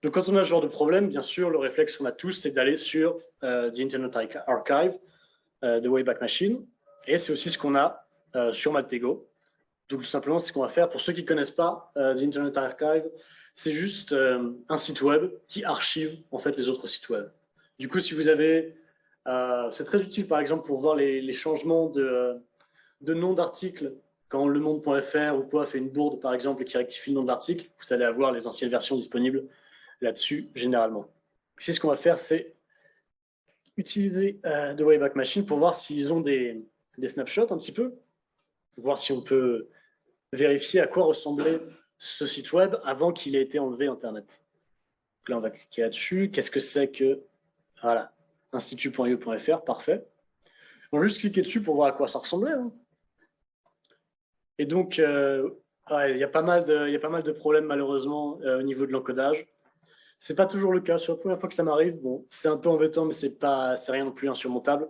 Donc, quand on a ce genre de problème, bien sûr, le réflexe qu'on a tous, c'est d'aller sur The Internet Archive de Wayback Machine. Et c'est aussi ce qu'on a sur Maltego. Donc, tout simplement, c'est ce qu'on va faire. Pour ceux qui ne connaissent pas The Internet Archive, c'est juste un site web qui archive en fait les autres sites web. Du coup, si vous avez, c'est très utile par exemple pour voir les changements de nom d'article quand lemonde.fr ou quoi fait une bourde par exemple et qui rectifie le nom de l'article, vous allez avoir les anciennes versions disponibles là-dessus généralement. Ici, ce qu'on va faire, c'est utiliser The Wayback Machine pour voir s'ils ont des snapshots un petit peu, voir si on peut vérifier à quoi ressemblait ce site web avant qu'il ait été enlevé Internet. Donc là, on va cliquer là-dessus. Qu'est-ce que c'est que... Voilà, institut.ie.fr, parfait. On va juste cliquer dessus pour voir à quoi ça ressemblait. Hein. Et donc, il y a pas mal de problèmes, malheureusement, au niveau de l'encodage. Ce n'est pas toujours le cas. Sur la première fois que ça m'arrive, bon, c'est un peu embêtant, mais c'est rien non plus insurmontable.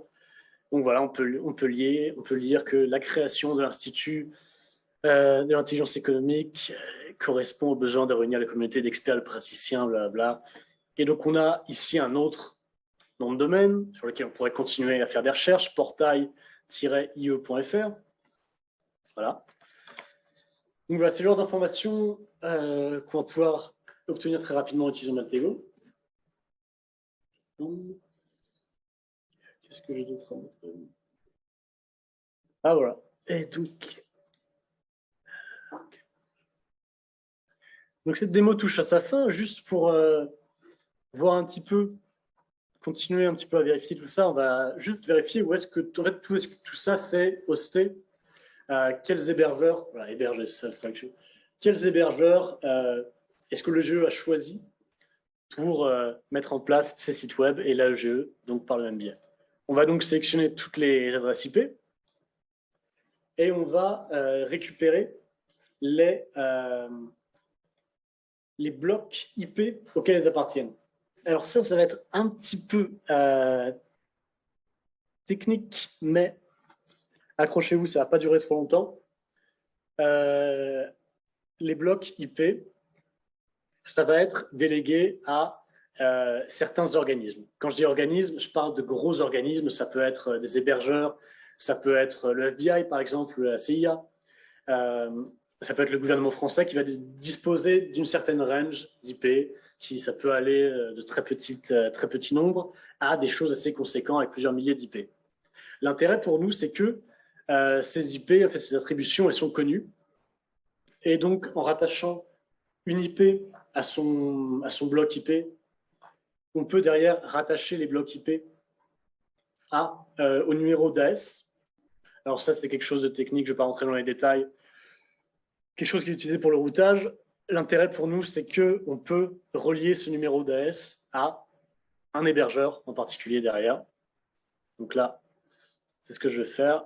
Donc voilà, on peut lire que la création de l'Institut de l'intelligence économique correspond aux besoins de réunir la communauté d'experts, de praticiens, blablabla. Et donc, on a ici un autre nom de domaine sur lequel on pourrait continuer à faire des recherches, portail-ie.fr. Voilà. Donc, voilà, c'est le genre d'informations qu'on va pouvoir obtenir très rapidement en utilisant Maltego. Qu'est-ce que j'ai d'autre à montrer? Ah voilà. Et donc cette démo touche à sa fin, juste pour voir un petit peu, continuer un petit peu à vérifier tout ça, on va juste vérifier où est-ce que, en fait, tout ça c'est hosté, quels hébergeurs, voilà, héberger self-function, quels hébergeurs est-ce que le jeu a choisi pour mettre en place ces sites web et l'AEGE, donc par le même biais. On va donc sélectionner toutes les adresses IP et on va récupérer les blocs IP auxquels elles appartiennent. Alors ça va être un petit peu technique, mais accrochez-vous, ça ne va pas durer trop longtemps. Les blocs IP, ça va être délégué à certains organismes. Quand je dis organismes, je parle de gros organismes, ça peut être des hébergeurs, ça peut être le FBI par exemple, la CIA, ça peut être le gouvernement français qui va disposer d'une certaine range d'IP, ça peut aller de très petits nombres à des choses assez conséquentes avec plusieurs milliers d'IP. L'intérêt pour nous, c'est que ces IP, en fait, ces attributions, elles sont connues. Et donc, en rattachant une IP à son bloc IP, on peut derrière rattacher les blocs IP au numéro d'AS. Alors ça, c'est quelque chose de technique, je ne vais pas rentrer dans les détails. Quelque chose qui est utilisé pour le routage. L'intérêt pour nous, c'est qu'on peut relier ce numéro d'AS à un hébergeur en particulier derrière. Donc là, c'est ce que je vais faire.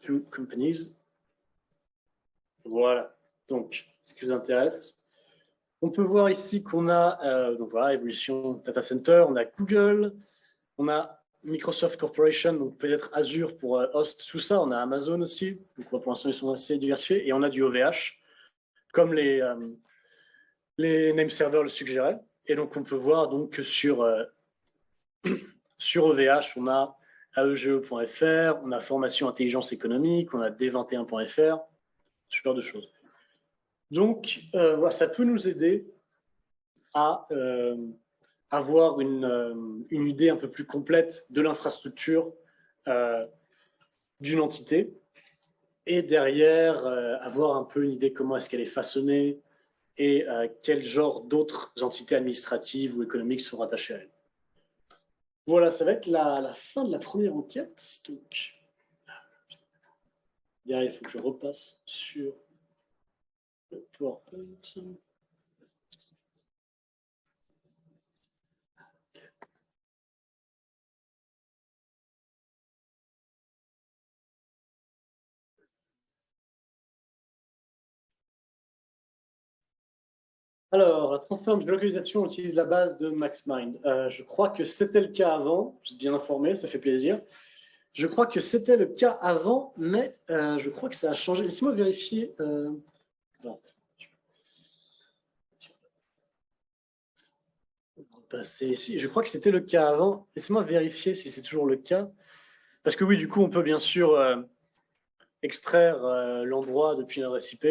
To companies. Voilà. Donc, ce qui vous intéresse. On peut voir ici qu'on a, donc voilà, Evolution Data Center, on a Google, on a Microsoft Corporation, donc peut-être Azure pour host tout ça, on a Amazon aussi, donc pour l'instant ils sont assez diversifiés, et on a du OVH, comme les name servers le suggéraient. Et donc on peut voir donc que sur OVH, on a aege.fr, on a Formation Intelligence Économique, on a d21.fr, ce genre de choses. Donc, voilà, ça peut nous aider à avoir une idée un peu plus complète de l'infrastructure d'une entité et derrière avoir un peu une idée comment est-ce qu'elle est façonnée et quel genre d'autres entités administratives ou économiques sont rattachées à elle. Voilà, ça va être la fin de la première enquête. Donc, derrière, il faut que je repasse sur le PowerPoint. Alors, la transforme de localisation utilise la base de MaxMind. Je crois que c'était le cas avant. Je suis bien informé, ça fait plaisir. Je crois que c'était le cas avant, mais je crois que ça a changé. Laissez-moi vérifier. Passer ici. Je crois que c'était le cas avant. Laissez-moi vérifier si c'est toujours le cas. Parce que oui, du coup, on peut bien sûr extraire l'endroit depuis une adresse IP.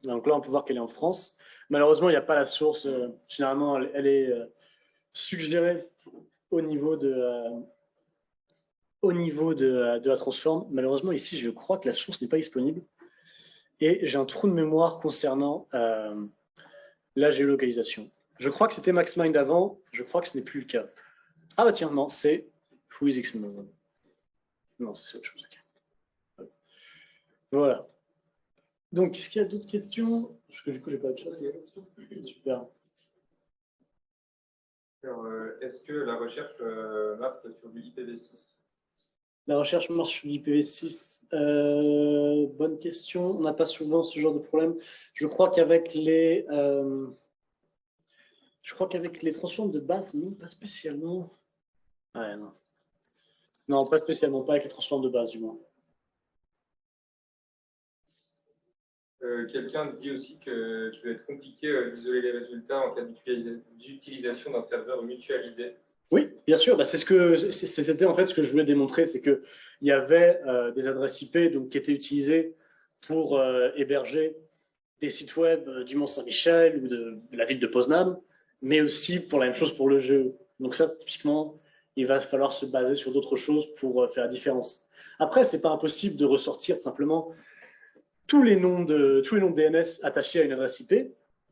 Donc là, on peut voir qu'elle est en France. Malheureusement, il n'y a pas la source. Généralement, elle est suggérée au niveau de la transform. Malheureusement, ici, je crois que la source n'est pas disponible. Et j'ai un trou de mémoire concernant la géolocalisation. Je crois que c'était MaxMind avant. Je crois que ce n'est plus le cas. Ah bah tiens, non, c'est WhoisXML. Non, c'est autre chose. Okay. Voilà. Donc, est-ce qu'il y a d'autres questions? Parce que du coup, je n'ai pas de chat. Super. Est-ce que la recherche marche sur du IPv6? La recherche marche sur l'IPv6. Bonne question. On n'a pas souvent ce genre de problème. Je crois qu'avec les transformes de base, non, pas spécialement. Ouais, non. Non, pas spécialement, pas avec les transformes de base, du moins. Quelqu'un dit aussi que ça peut être compliqué d'isoler les résultats en cas d'utilisation d'un serveur mutualisé. Oui, bien sûr. Bah, c'était en fait ce que je voulais démontrer, c'est qu'il y avait des adresses IP donc, qui étaient utilisées pour héberger des sites web du Mont-Saint-Michel ou de la ville de Poznan, mais aussi pour la même chose pour le jeu. Donc ça, typiquement, il va falloir se baser sur d'autres choses pour faire la différence. Après, ce n'est pas impossible de ressortir simplement tous les noms de DNS attachés à une adresse IP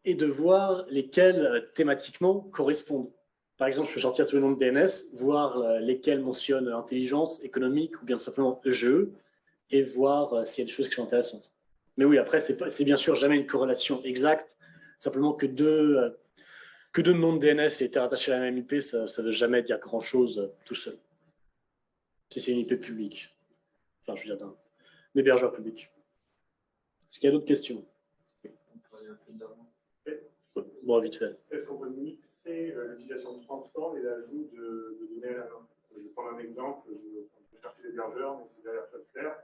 et de voir lesquels thématiquement correspondent. Par exemple, je peux sortir tous les noms de DNS, voir lesquels mentionnent intelligence, économique ou bien simplement EGE et voir s'il y a des choses qui sont intéressantes. Mais oui, après, c'est bien sûr jamais une corrélation exacte, simplement que deux noms de DNS étaient rattachés à la même IP, ça ne veut jamais dire grand-chose tout seul. Si c'est une IP publique. Enfin, je veux dire d'un hébergeur public. Est-ce qu'il y a d'autres questions? Bon, vite fait. Est-ce qu'on peut mixer l'utilisation de transform et l'ajout de données à la main? Je vais prendre un exemple, je cherche l'hébergeur, mais c'est derrière Cloudflare,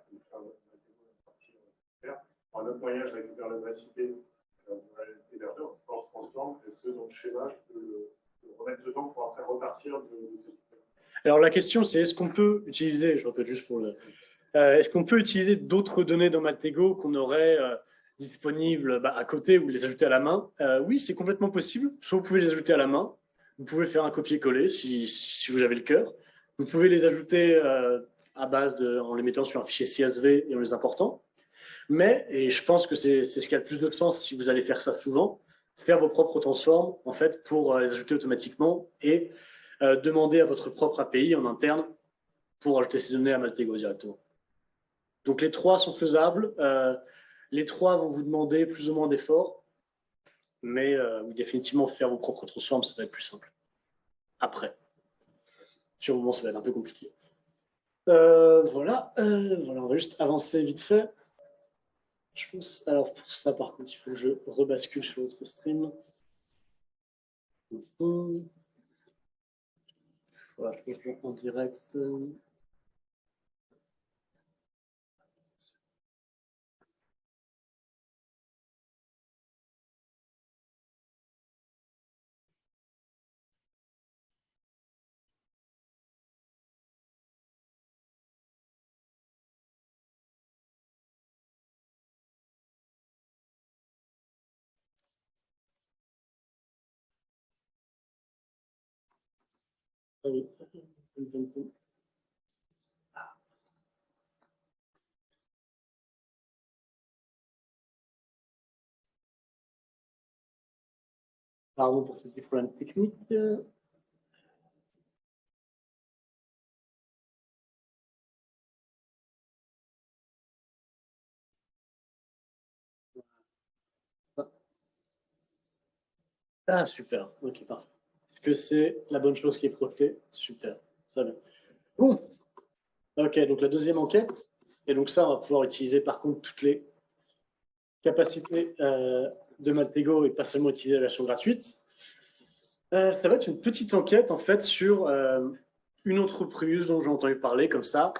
un autre moyen, je récupère l'adresse IP de l'hébergeur, hors transform, est-ce que dans le schéma, je peux le remettre dedans pour après repartir de cette. Alors la question, c'est est-ce qu'on peut utiliser, je répète juste pour le... est-ce qu'on peut utiliser d'autres données dans Maltego qu'on aurait disponibles à côté ou les ajouter à la main? Oui, c'est complètement possible. Soit vous pouvez les ajouter à la main, vous pouvez faire un copier-coller si vous avez le cœur. Vous pouvez les ajouter en les mettant sur un fichier CSV et en les important. Mais, et je pense que c'est ce qui a le plus de sens si vous allez faire ça souvent, faire vos propres transforms en fait, pour les ajouter automatiquement et demander à votre propre API en interne pour ajouter ces données à Maltego directement. Donc les trois sont faisables. Les trois vont vous demander plus ou moins d'efforts, mais définitivement faire vos propres transforms, ça va être plus simple. Après. Sur le moment, ça va être un peu compliqué. Voilà, on va juste avancer vite fait. Je pense, alors pour ça, par contre, il faut que je rebascule sur l'autre stream. Voilà, je vais en direct. Ah oui. Pardon pour ce petit problème technique. Ah, super. Ok, parfait. Est-ce que c'est la bonne chose qui est projetée? Super. Très bien. Bon. Ok, donc la deuxième enquête. Et donc ça, on va pouvoir utiliser par contre toutes les capacités de Maltego et pas seulement utiliser la version gratuite. Ça va être une petite enquête en fait sur une entreprise dont j'ai entendu parler comme ça,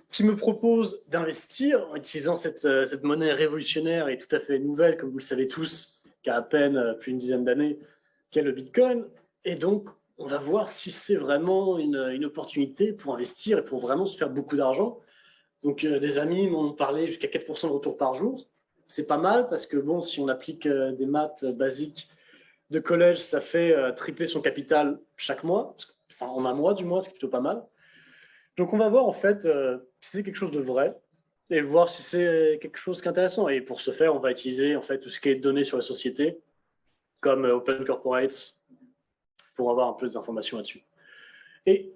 qui me propose d'investir en utilisant cette monnaie révolutionnaire et tout à fait nouvelle, comme vous le savez tous, qui a à peine plus d'une dizaine d'années, qu'est le Bitcoin. Et donc, on va voir si c'est vraiment une opportunité pour investir et pour vraiment se faire beaucoup d'argent. Donc, des amis m'ont parlé jusqu'à 4% de retour par jour. C'est pas mal parce que, bon, si on applique des maths basiques de collège, ça fait tripler son capital chaque mois, enfin en un mois du moins, c'est plutôt pas mal. Donc on va voir en fait si c'est quelque chose de vrai et voir si c'est quelque chose qui est intéressant. Et pour ce faire, on va utiliser en fait tout ce qui est donné sur la société, comme Open Corporates, pour avoir un peu des informations là-dessus. Et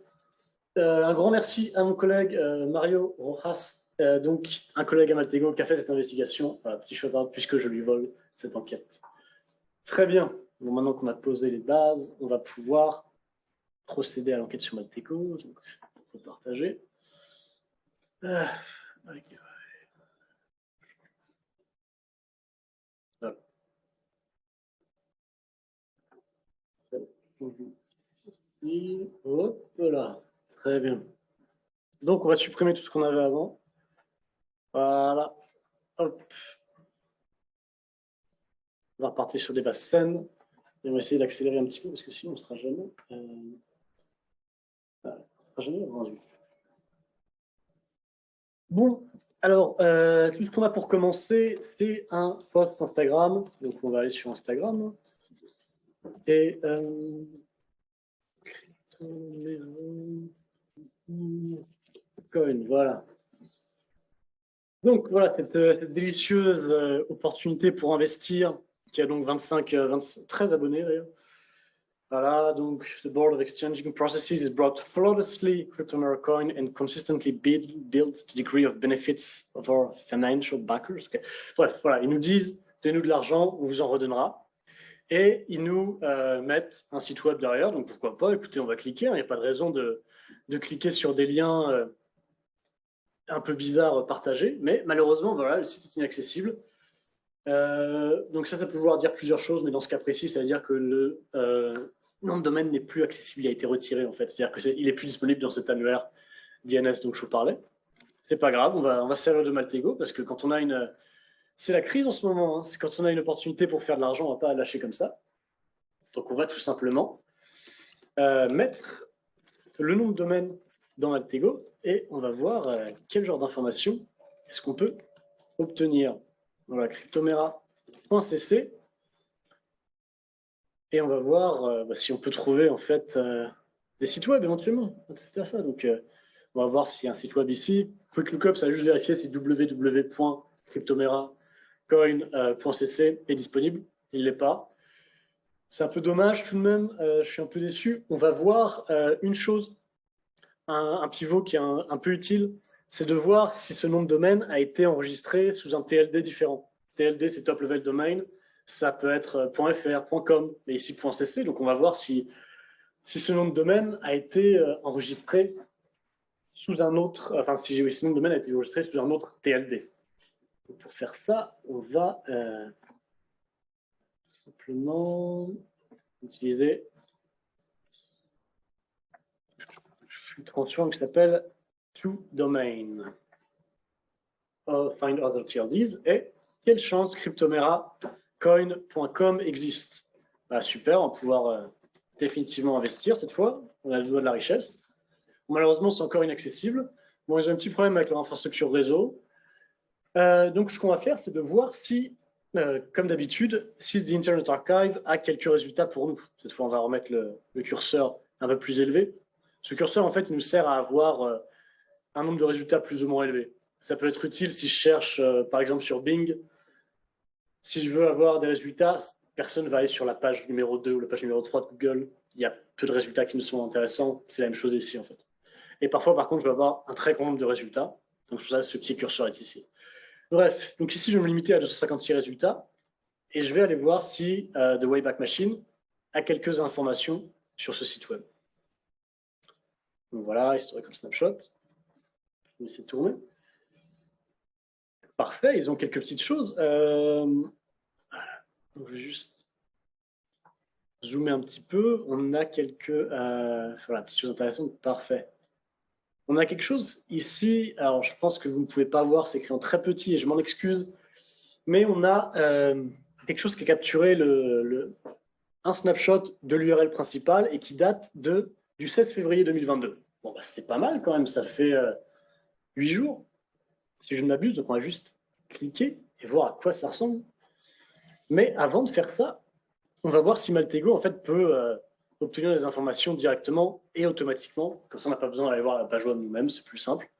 un grand merci à mon collègue Mario Rojas, donc un collègue à Maltego qui a fait cette investigation. Voilà, petit shout-out puisque je lui vole cette enquête. Très bien. Bon, maintenant qu'on a posé les bases, on va pouvoir procéder à l'enquête sur Maltego. Donc, on peut partager. Voilà. Hop là. Très bien. Donc, on va supprimer tout ce qu'on avait avant. Voilà. Hop. On va repartir sur des bases saines. Et on va essayer d'accélérer un petit peu parce que sinon, on ne sera jamais. On sera jamais rendu. Bon, Alors, tout ce qu'on a pour commencer, c'est un post Instagram. Donc, on va aller sur Instagram. Et Coin, voilà. Donc, voilà, cette délicieuse opportunité pour investir, qui a donc 13 abonnés d'ailleurs. Voilà, donc, the board of exchanging processes is brought flawlessly Cryptomera coin and consistently builds the degree of benefits of our financial backers. Okay. Bref, voilà, ils nous disent, donnez-nous de l'argent, on vous en redonnera. Et ils nous mettent un site web derrière, donc pourquoi pas, écoutez, on va cliquer, il n'y a pas de raison de cliquer sur des liens un peu bizarres partagés, mais malheureusement, voilà, le site est inaccessible. Donc ça peut vouloir dire plusieurs choses, mais dans ce cas précis, ça veut dire que le nom de domaine n'est plus accessible, il a été retiré en fait, c'est-à-dire qu'il est plus disponible dans cet annuaire DNS dont je vous parlais. C'est pas grave, on va se servir de Maltego, parce que quand on a une... C'est la crise en ce moment, hein. C'est quand on a une opportunité pour faire de l'argent, on ne va pas lâcher comme ça. Donc on va tout simplement mettre le nom de domaine dans Maltego et on va voir quel genre d'informations est-ce qu'on peut obtenir. Voilà, cryptomera.cc et on va voir si on peut trouver en fait des sites web éventuellement. Donc on va voir s'il y a un site web ici. Quick Lookup, ça va juste vérifier si www.cryptomera.coin.cc est disponible. Il ne l'est pas. C'est un peu dommage tout de même, je suis un peu déçu. On va voir une chose, un pivot qui est un peu utile, c'est de voir si ce nom de domaine a été enregistré sous un TLD différent. TLD, c'est Top Level Domain, ça peut être .fr, .com, mais ici .cc, donc on va voir si ce nom de domaine a été enregistré sous un autre, enfin si ce nom de domaine a été enregistré sous un autre TLD. Donc pour faire ça, on va simplement utiliser une transform qui s'appelle toDomain. Find other TLDs. Et quelle chance Cryptomera coin.com existe. Bah, super, on va pouvoir définitivement investir cette fois. On a le doigt de la richesse. Malheureusement, c'est encore inaccessible. Bon, ils ont un petit problème avec leur infrastructure réseau. Donc, ce qu'on va faire, c'est de voir si, comme d'habitude, si The Internet Archive a quelques résultats pour nous. Cette fois, on va remettre le curseur un peu plus élevé. Ce curseur, en fait, il nous sert à avoir un nombre de résultats plus ou moins élevé. Ça peut être utile si je cherche, par exemple, sur Bing. Si je veux avoir des résultats, personne ne va aller sur la page numéro 2 ou la page numéro 3 de Google. Il y a peu de résultats qui me sont intéressants. C'est la même chose ici, en fait. Et parfois, par contre, je vais avoir un très grand nombre de résultats. Donc, pour ça, ce petit curseur est ici. Bref, donc ici, je vais me limiter à 256 résultats. Et je vais aller voir si The Wayback Machine a quelques informations sur ce site web. Donc voilà, historical snapshot. Je vais essayer de tourner. Parfait, ils ont quelques petites choses. Donc je vais juste zoomer un petit peu. On a quelques voilà, petites choses intéressantes. Parfait. On a quelque chose ici. Alors, je pense que vous ne pouvez pas voir, c'est écrit en très petit et je m'en excuse. Mais on a quelque chose qui a capturé un snapshot de l'URL principale et qui date du 16 février 2022. Bon, bah, c'est pas mal quand même, ça fait 8 jours, si je ne m'abuse. Donc, on va juste cliquer et voir à quoi ça ressemble. Mais avant de faire ça, on va voir si Maltego en fait, peut obtenir des informations directement et automatiquement. Comme ça, on n'a pas besoin d'aller voir la page web nous-mêmes, c'est plus simple.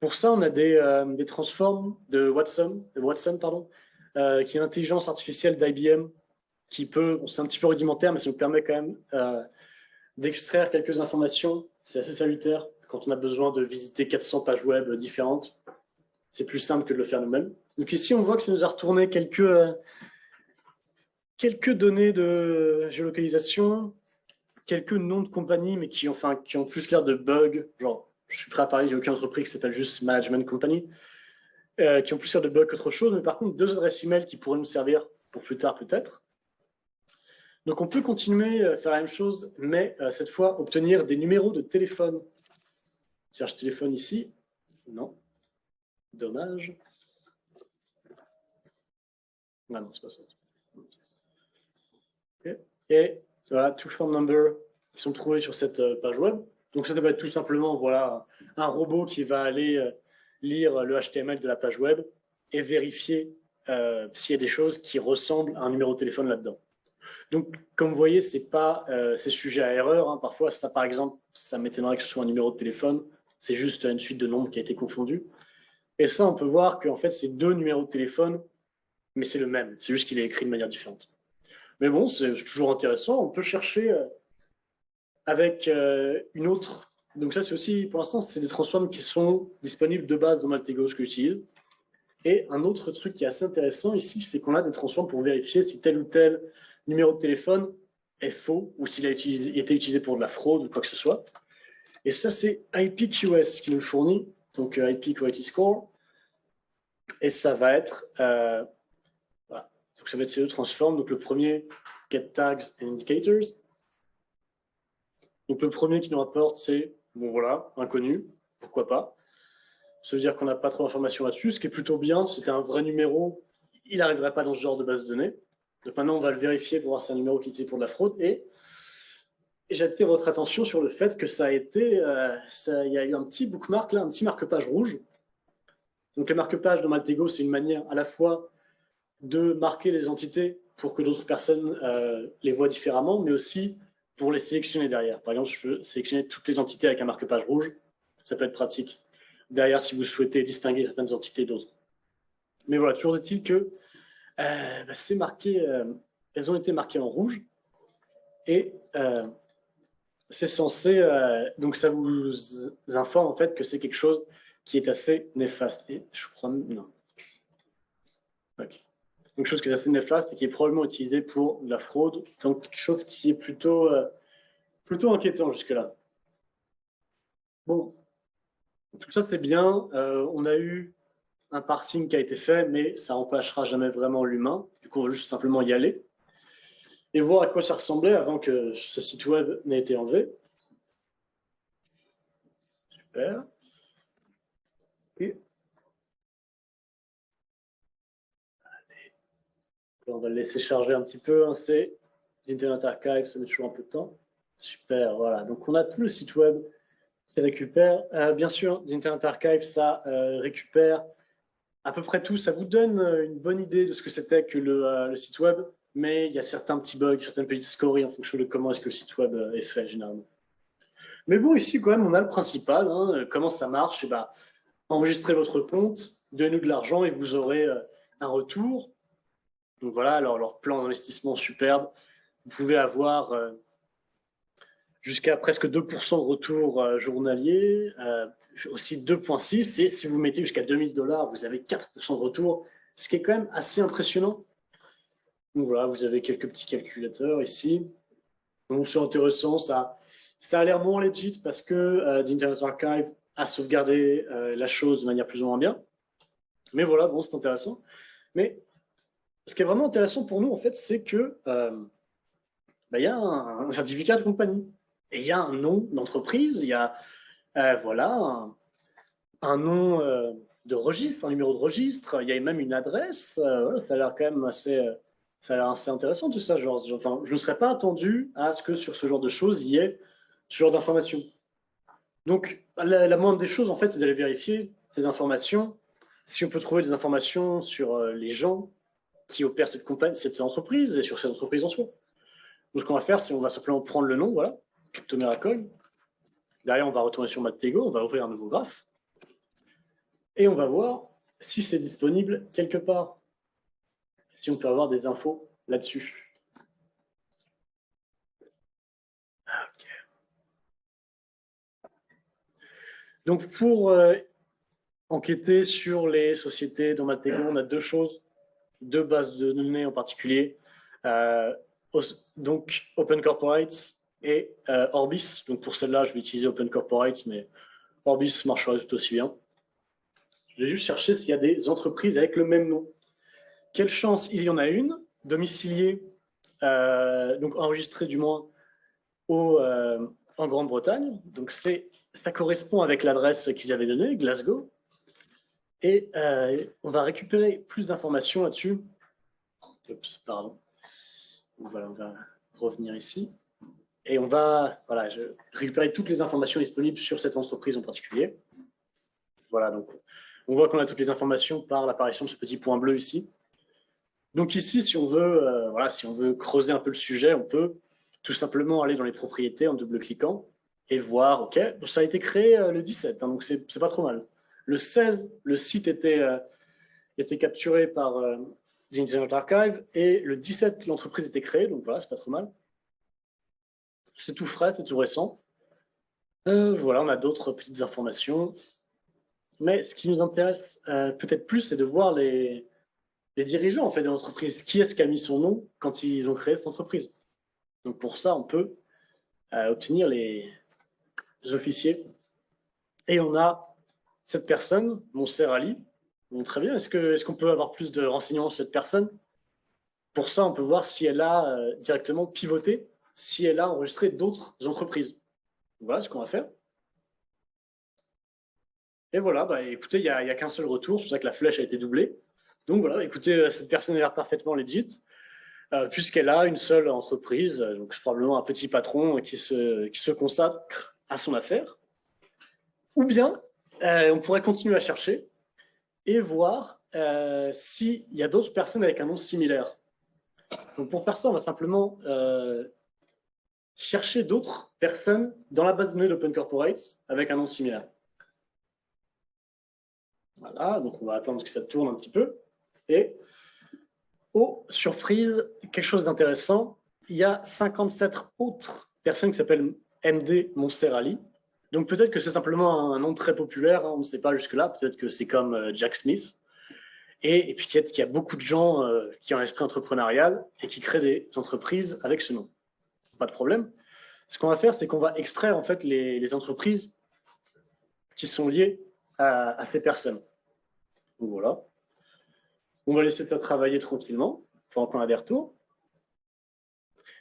Pour ça, on a des transforms de Watson, qui est une intelligence artificielle d'IBM qui peut, c'est un petit peu rudimentaire, mais ça nous permet quand même d'extraire quelques informations. C'est assez salutaire quand on a besoin de visiter 400 pages web différentes. C'est plus simple que de le faire nous-mêmes. Donc ici, on voit que ça nous a retourné quelques données de géolocalisation, quelques noms de compagnies, mais qui ont plus l'air de bugs. Genre, je suis prêt à parier, il n'y a aucune entreprise qui s'appelle juste Management Company, qui ont plus l'air de bugs qu'autre chose. Mais par contre, 2 adresses email qui pourraient nous servir pour plus tard peut-être. Donc, on peut continuer à faire la même chose, mais cette fois, obtenir des numéros de téléphone. Je cherche téléphone ici. Non. Dommage. Ah non, c'est pas ça. Okay. Et voilà, two phone number qui sont trouvés sur cette page web. Donc, ça va être tout simplement voilà, un robot qui va aller lire le HTML de la page web et vérifier s'il y a des choses qui ressemblent à un numéro de téléphone là-dedans. Donc, comme vous voyez, c'est sujet à erreur. Hein. Parfois, ça, par exemple, ça m'étonnerait que ce soit un numéro de téléphone. C'est juste une suite de nombres qui a été confondue. Et ça, on peut voir qu'en fait, c'est 2 numéros de téléphone, mais c'est le même. C'est juste qu'il est écrit de manière différente. Mais bon, c'est toujours intéressant. On peut chercher avec une autre. Donc ça, c'est aussi, pour l'instant, c'est des transforms qui sont disponibles de base dans Maltego, ce que j'utilise. Et un autre truc qui est assez intéressant ici, c'est qu'on a des transforms pour vérifier si tel ou tel numéro de téléphone est faux ou s'il a été utilisé pour de la fraude ou quoi que ce soit. Et ça, c'est IPQS qui nous le fournit, donc IP Quality Score. Et ça va être, voilà. Donc ça va être ces 2 transforms. Donc le premier, Get Tags and Indicators. Donc le premier qui nous rapporte, c'est, bon voilà, inconnu, pourquoi pas. Ça veut dire qu'on n'a pas trop d'informations là-dessus, ce qui est plutôt bien. C'était un vrai numéro, il n'arriverait pas dans ce genre de base de données. Donc maintenant, on va le vérifier pour voir si c'est un numéro qui est utilisé pour de la fraude. Et j'attire votre attention sur le fait que ça a été, il y a eu un petit bookmark, là, un petit marque-page rouge. Donc le marque-page dans Maltego, c'est une manière à la fois de marquer les entités pour que d'autres personnes les voient différemment, mais aussi pour les sélectionner derrière. Par exemple, je peux sélectionner toutes les entités avec un marque-page rouge. Ça peut être pratique. Derrière, si vous souhaitez distinguer certaines entités d'autres. Mais voilà, toujours est-il que c'est marqué, elles ont été marquées en rouge. Et c'est censé, donc ça vous informe en fait que c'est quelque chose qui est assez néfaste. Et je crois, non. Okay. Quelque chose qui est assez néfaste et qui est probablement utilisé pour la fraude. Donc quelque chose qui est plutôt inquiétant jusque-là. Bon, tout ça c'est bien. On a eu un parsing qui a été fait, mais ça n'empêchera jamais vraiment l'humain. Du coup, on va juste simplement y aller et voir à quoi ça ressemblait avant que ce site web n'ait été enlevé. Super. Et on va le laisser charger un petit peu. Hein, c'est Internet Archive, ça met toujours un peu de temps. Super, voilà. Donc, on a tout le site web qui récupère. Bien sûr, Internet Archive, ça récupère à peu près tout. Ça vous donne une bonne idée de ce que c'était que le site web, mais il y a certains petits bugs, certaines petites scories en fonction de comment est-ce que le site web est fait généralement. Mais bon, ici, quand même, on a le principal. Hein, comment ça marche? Et ben, enregistrez votre compte, donnez-nous de l'argent et vous aurez un retour. Donc voilà, alors leur plan d'investissement superbe. Vous pouvez avoir jusqu'à presque 2% de retour journalier, aussi 2,6. Et si vous mettez jusqu'à $2000, vous avez 4% de retour, ce qui est quand même assez impressionnant. Donc voilà, vous avez quelques petits calculateurs ici. Donc c'est intéressant, ça a l'air moins legit parce que Internet Archive a sauvegardé la chose de manière plus ou moins bien. Mais voilà, bon, c'est intéressant. Mais ce qui est vraiment intéressant pour nous, en fait, c'est que y a un certificat de compagnie. Et il y a un nom d'entreprise, il y a voilà, un nom de registre, un numéro de registre, il y a même une adresse. Voilà, ça a l'air quand même assez intéressant tout ça. Enfin, je ne serais pas attendu à ce que sur ce genre de choses, il y ait ce genre d'informations. Donc, la moindre des choses, en fait, c'est d'aller vérifier ces informations. Si on peut trouver des informations sur les gens qui opèrent cette entreprise et sur cette entreprise en soi. Donc, ce qu'on va faire, c'est qu'on va simplement prendre le nom, voilà, CryptoMiracle. Derrière, on va retourner sur Maltego, on va ouvrir un nouveau graphe. Et on va voir si c'est disponible quelque part. Si on peut avoir des infos là-dessus. Okay. Donc, pour enquêter sur les sociétés dans Maltego, on a 2 choses, 2 bases de données en particulier. Donc, Open Corporates et Orbis. Donc, pour celle-là, je vais utiliser Open Corporates, mais Orbis marchera tout aussi bien. Je vais juste chercher s'il y a des entreprises avec le même nom. Quelle chance, il y en a une, domiciliée, donc enregistrée du moins en Grande-Bretagne. Donc, ça correspond avec l'adresse qu'ils avaient donnée, Glasgow. Et on va récupérer plus d'informations là-dessus. Oups, pardon. Donc, voilà, on va revenir ici. Et on va récupérer toutes les informations disponibles sur cette entreprise en particulier. Voilà, donc On voit qu'on a toutes les informations par l'apparition de ce petit point bleu ici. Donc ici, si on veut, voilà, si on veut creuser un peu le sujet, on peut tout simplement aller dans les propriétés en double-cliquant et voir, OK, ça a été créé le 17, hein, donc c'est pas trop mal. Le 16, le site était capturé par The Internet Archive et le 17, l'entreprise était créée, donc voilà, c'est pas trop mal. C'est tout frais, c'est tout récent. Voilà, on a d'autres petites informations. Mais ce qui nous intéresse peut-être plus, c'est de voir les dirigeants en fait, de l'entreprise. Qui est-ce qui a mis son nom quand ils ont créé cette entreprise? Donc pour ça, on peut obtenir les officiers. Et on a cette personne, Monser Ali. Donc, très bien. Est-ce qu'on peut avoir plus de renseignements sur cette personne? Pour ça, on peut voir si elle a directement pivoté, si elle a enregistré d'autres entreprises. Voilà ce qu'on va faire. Et voilà, bah, écoutez, il n'y a qu'un seul retour, c'est pour ça que la flèche a été doublée. Donc voilà, écoutez, cette personne a l'air parfaitement legit, puisqu'elle a une seule entreprise, donc probablement un petit patron qui se consacre à son affaire. Ou bien, on pourrait continuer à chercher et voir s'il y a d'autres personnes avec un nom similaire. Donc pour faire ça, on va simplement chercher d'autres personnes dans la base de données d'Open Corporates avec un nom similaire. Voilà, donc on va attendre que ça tourne un petit peu. Et, oh, surprise, quelque chose d'intéressant, il y a 57 autres personnes qui s'appellent MD Monser Ali. Donc peut-être que c'est simplement un nom très populaire, hein, on ne sait pas jusque-là, peut-être que c'est comme Jack Smith. Et puis peut-être qu'il y a beaucoup de gens qui ont un esprit entrepreneurial et qui créent des entreprises avec ce nom. Pas de problème. Ce qu'on va faire, c'est qu'on va extraire en fait les entreprises qui sont liées à ces personnes. Donc voilà. On va laisser ça travailler tranquillement pendant qu'on a des retours.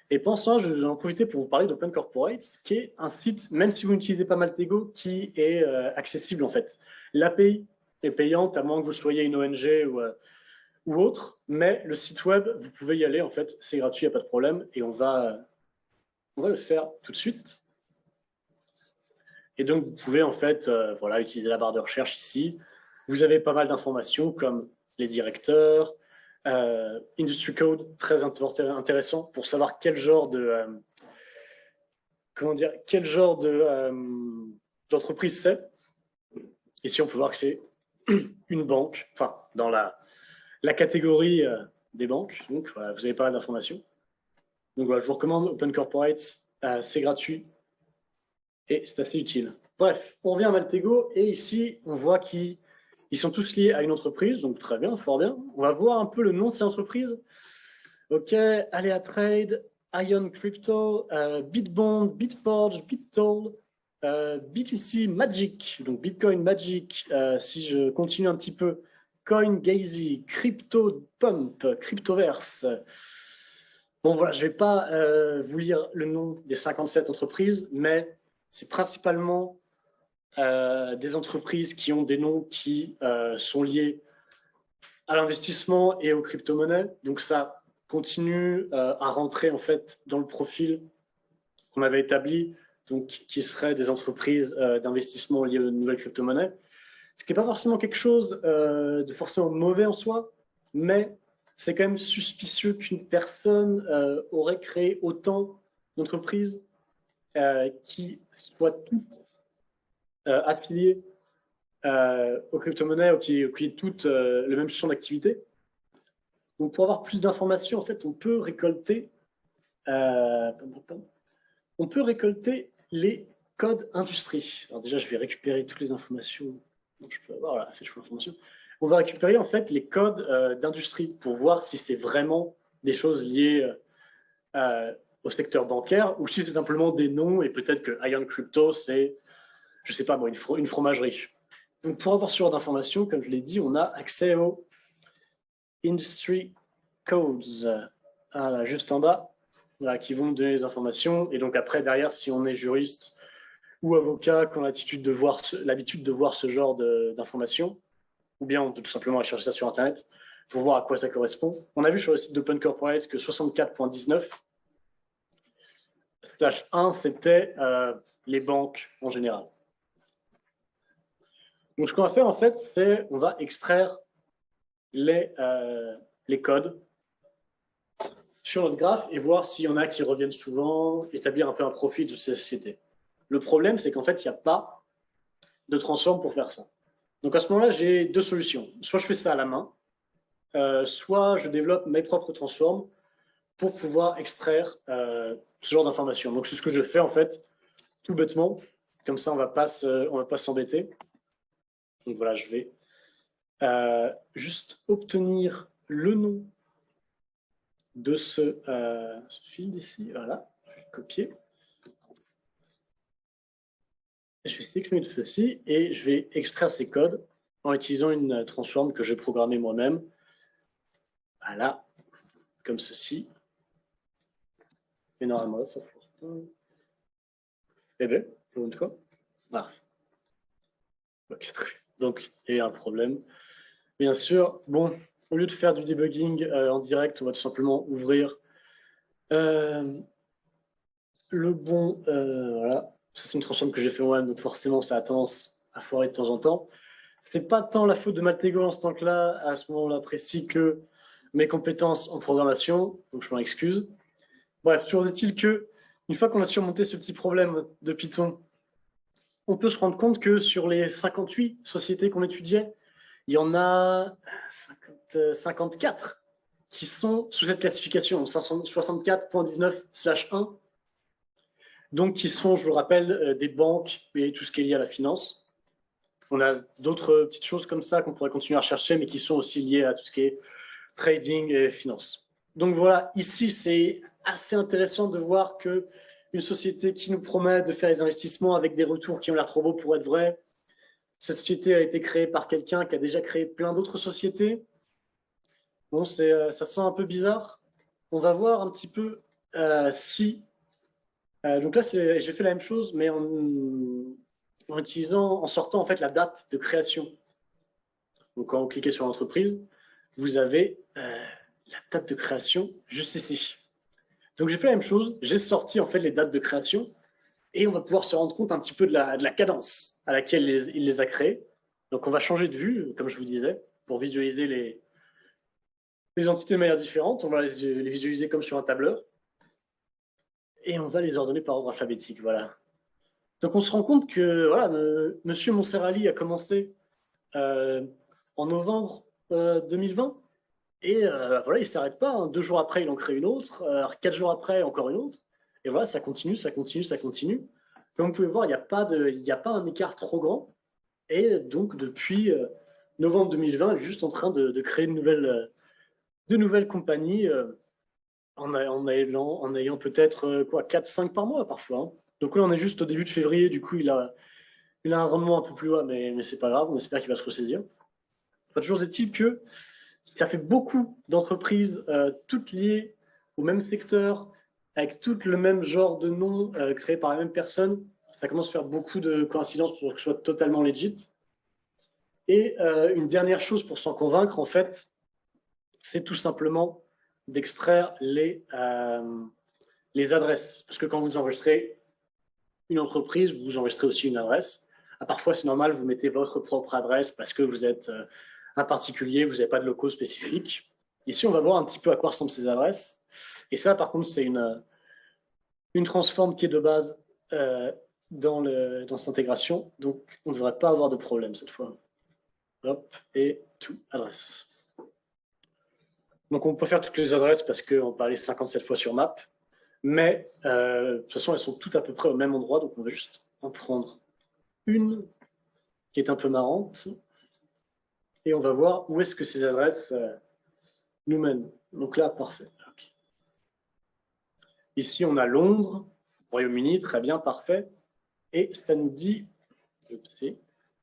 Et pensant, je vais en profiter pour vous parler d'Open Corporates, qui est un site, même si vous n'utilisez pas Maltego, qui est accessible en fait. L'API est payante, à moins que vous soyez une ONG ou autre, mais le site web, vous pouvez y aller en fait, c'est gratuit, il n'y a pas de problème, et on va le faire tout de suite. Et donc, vous pouvez en fait voilà, utiliser la barre de recherche ici. Vous avez pas mal d'informations comme les directeurs, Industry Code, très intéressant pour savoir quel genre de d'entreprise c'est. Ici, on peut voir que c'est une banque, enfin, dans la catégorie des banques. Donc, voilà, vous avez pas mal d'informations. Donc, voilà, je vous recommande Open Corporates, c'est gratuit et c'est assez utile. Bref, on revient à Maltego et ici, on voit qu'ils sont tous liés à une entreprise, donc très bien, fort bien. On va voir un peu le nom de ces entreprises. OK, Alea Trade, Ion Crypto, Bitbond, Bitforge, Bittoll, BTC Magic, donc Bitcoin Magic, si je continue un petit peu, CoinGazy, CryptoPump, Cryptoverse. Bon, voilà, je ne vais pas vous lire le nom des 57 entreprises, mais c'est principalement des entreprises qui ont des noms qui sont liés à l'investissement et aux crypto-monnaies. Donc, ça continue à rentrer en fait dans le profil qu'on avait établi, donc qui seraient des entreprises d'investissement liées aux nouvelles crypto-monnaies. Ce qui n'est pas forcément quelque chose de forcément mauvais en soi, mais c'est quand même suspicieux qu'une personne aurait créé autant d'entreprises qui soient toutes affiliées aux crypto-monnaies ou qui aient toutes le même champ d'activité. Donc, pour avoir plus d'informations, en fait, on peut récolter les codes industrie. Alors déjà, je vais récupérer toutes les informations dont je peux avoir. Voilà, fiche d'information. On va récupérer en fait les codes d'industrie pour voir si c'est vraiment des choses liées au secteur bancaire ou si c'est simplement des noms et peut-être que Ion Crypto, c'est, je sais pas moi, une fromagerie. Donc, pour avoir ce genre d'informations, comme je l'ai dit, on a accès aux Industry Codes, juste en bas, voilà, qui vont nous donner les informations. Et donc après, derrière, si on est juriste ou avocat, qu'on a l'habitude de voir ce genre d'informations, ou bien on peut tout simplement aller chercher ça sur Internet pour voir à quoi ça correspond. On a vu sur le site d'Open Corporates que 64.19/1, c'était les banques en général. Donc, ce qu'on va faire, en fait, c'est on va extraire les codes sur notre graphe et voir s'il y en a qui reviennent souvent, établir un peu un profil de cette société. Le problème, c'est qu'en fait, il n'y a pas de transform pour faire ça. Donc, à ce moment-là, j'ai deux solutions. Soit je fais ça à la main, soit je développe mes propres transforms pour pouvoir extraire ce genre d'informations. Donc, c'est ce que je fais, en fait, tout bêtement. Comme ça, on ne va pas s'embêter. Donc, voilà, je vais juste obtenir le nom de ce field ici. Voilà, je vais le copier. Je vais sélectionner tout ceci et je vais extraire ces codes en utilisant une transform que j'ai programmée moi-même. Voilà, comme ceci. Et normalement, ça fait. Eh bien, pour une fois. Ah. Okay. Donc, il y a un problème. Bien sûr, bon, au lieu de faire du debugging en direct, on va tout simplement ouvrir le bon. Voilà, ça c'est une transform que j'ai fait moi-même, donc forcément, ça a tendance à foirer de temps en temps. C'est pas tant la faute de Maltego en ce temps-là, à ce moment-là précis, que mes compétences en programmation, donc je m'en excuse. Bref, toujours est-il que, une fois qu'on a surmonté ce petit problème de Python, on peut se rendre compte que sur les 58 sociétés qu'on étudiait, il y en a 54 qui sont sous cette classification, 64.19/1, donc qui sont, je vous le rappelle, des banques et tout ce qui est lié à la finance. On a d'autres petites choses comme ça qu'on pourrait continuer à rechercher, mais qui sont aussi liées à tout ce qui est trading et finance. Donc voilà, ici, c'est assez intéressant de voir que une société qui nous promet de faire des investissements avec des retours qui ont l'air trop beaux pour être vrais, cette société a été créée par quelqu'un qui a déjà créé plein d'autres sociétés. Bon, ça sent un peu bizarre. On va voir un petit peu si... donc là, j'ai fait la même chose, mais en sortant en fait la date de création. Donc quand vous cliquez sur l'entreprise, vous avez la date de création juste ici. Donc j'ai fait la même chose, j'ai sorti en fait les dates de création et on va pouvoir se rendre compte un petit peu de la cadence à laquelle il les a créés. Donc on va changer de vue, comme je vous disais, pour visualiser les entités de manière différente. On va les visualiser comme sur un tableur et on va les ordonner par ordre alphabétique. Voilà. Donc on se rend compte que voilà, Monsieur Monserrali a commencé en novembre 2020 et voilà, il ne s'arrête pas. Hein. 2 jours après, il en crée une autre. 4 jours après, encore une autre. Et voilà, ça continue, ça continue, ça continue. Comme vous pouvez voir, il n'y a pas un écart trop grand. Et donc, depuis novembre 2020, il est juste en train de créer de nouvelles compagnies en ayant peut-être 4-5 par mois parfois. Hein. Donc là, on est juste au début de février. Du coup, il a un rendement un peu plus bas, mais ce n'est pas grave. On espère qu'il va se ressaisir. Enfin, toujours est-il que ça fait beaucoup d'entreprises, toutes liées au même secteur, avec tout le même genre de nom créé par la même personne. Ça commence à faire beaucoup de coïncidences pour que ce soit totalement legit. Et une dernière chose pour s'en convaincre, en fait, c'est tout simplement d'extraire les adresses. Parce que quand vous enregistrez une entreprise, vous enregistrez aussi une adresse. Parfois, c'est normal, vous mettez votre propre adresse parce que vous êtes un particulier, vous n'avez pas de locaux spécifiques. Ici, on va voir un petit peu à quoi ressemblent ces adresses. Et ça, par contre, c'est une transform qui est de base dans cette intégration. Donc, on ne devrait pas avoir de problème cette fois. Hop, et tout, adresse. Donc, on peut faire toutes les adresses parce qu'on parlait 57 fois sur map. Mais, de toute façon, elles sont toutes à peu près au même endroit. Donc, on va juste en prendre une qui est un peu marrante. Et on va voir où est-ce que ces adresses nous mènent. Donc là, parfait. Okay. Ici, on a Londres, Royaume-Uni, très bien, parfait. Et ça nous dit,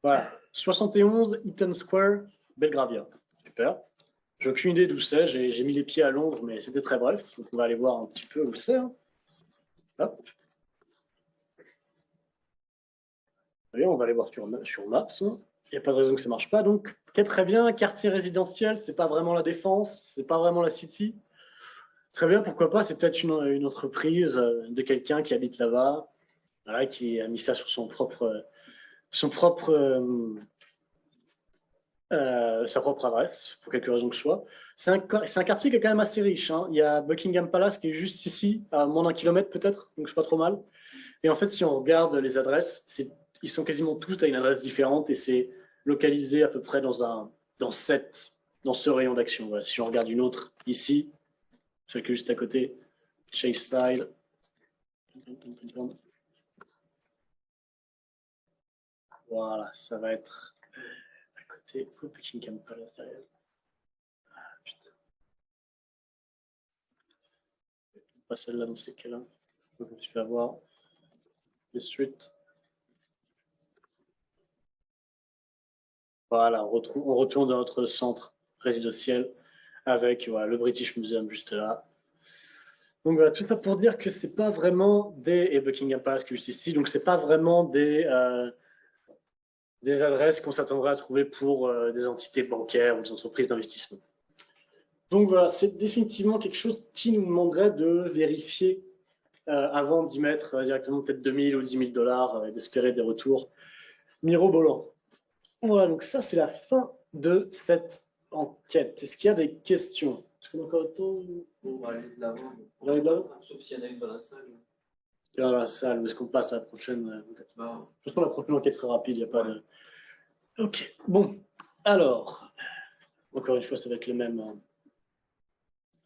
voilà, 71 Eaton Square, Belgravia. Super. J'ai aucune idée d'où c'est. J'ai mis les pieds à Londres, mais c'était très bref. Donc on va aller voir un petit peu où c'est. Hein. Hop. Allez, on va aller voir sur Maps. Hein. Il n'y a pas de raison que ça ne marche pas. Donc, très bien, quartier résidentiel, ce n'est pas vraiment la Défense, ce n'est pas vraiment la City. Très bien, pourquoi pas, c'est peut-être une entreprise de quelqu'un qui habite là-bas, voilà, qui a mis ça sur son propre sa propre adresse, pour quelque raison que ce soit. C'est un quartier qui est quand même assez riche, hein. Il y a Buckingham Palace qui est juste ici, à moins d'1 kilomètre peut-être, donc c'est pas trop mal. Et en fait, si on regarde les adresses, ils sont quasiment tous à une adresse différente et c'est localisé à peu près dans ce rayon d'action. Voilà. Si on regarde une autre ici, celle qui est juste à côté, Chase Side. Voilà, ça va être à côté. Buckingham Palace derrière. Ah, putain. Pas celle-là dans ces cas-là. Je me suis fait avoir. Le street. Voilà, on retourne dans notre centre résidentiel avec voilà, le British Museum juste là. Donc voilà, tout ça pour dire que c'est pas vraiment et Buckingham Palace qui est juste ici, donc c'est pas vraiment des adresses qu'on s'attendrait à trouver pour des entités bancaires ou des entreprises d'investissement. Donc voilà, c'est définitivement quelque chose qui nous demanderait de vérifier avant d'y mettre directement peut-être 2000 ou 10 000 dollars et d'espérer des retours mirobolants. Voilà, donc ça c'est la fin de cette enquête. Est-ce qu'il y a des questions? Est-ce qu'on a encore le temps? On va aller de l'avant. On va aller de l'avant? Sauf s'il y en a une dans la salle. Dans la salle, est-ce qu'on passe à la prochaine enquête? Bah, Je pense que la prochaine enquête sera rapide, il n'y a pas de... Ok, bon, alors, encore une fois, ça va être la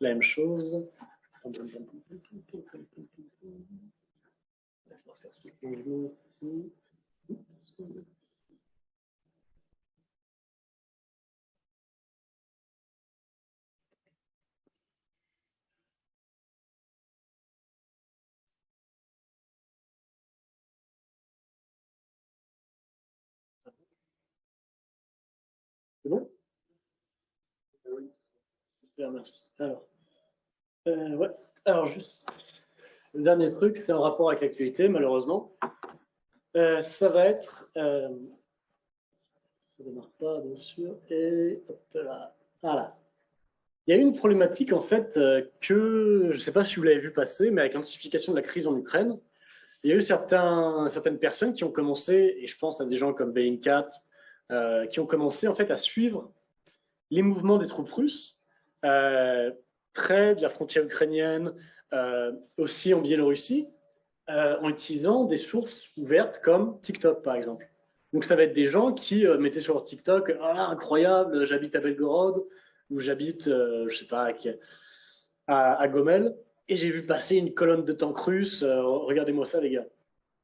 même chose. C'est bon? Super, merci. Ouais. Alors, juste, le dernier truc, c'est en rapport avec l'actualité, malheureusement. Ça va être... ça ne démarre pas, bien sûr. Et hop là. Voilà. Il y a eu une problématique, en fait, que je ne sais pas si vous l'avez vu passer, mais avec l'intensification de la crise en Ukraine, il y a eu certaines personnes qui ont commencé, et je pense à des gens comme Bellingcat, qui ont commencé, en fait, à suivre les mouvements des troupes russes près de la frontière ukrainienne, aussi en Biélorussie, en utilisant des sources ouvertes comme TikTok, par exemple. Donc, ça va être des gens qui mettaient sur leur TikTok « Ah, incroyable, j'habite à Belgorod » ou « J'habite, je ne sais pas, à Gomel, et j'ai vu passer une colonne de tanks russes. Regardez-moi ça, les gars. »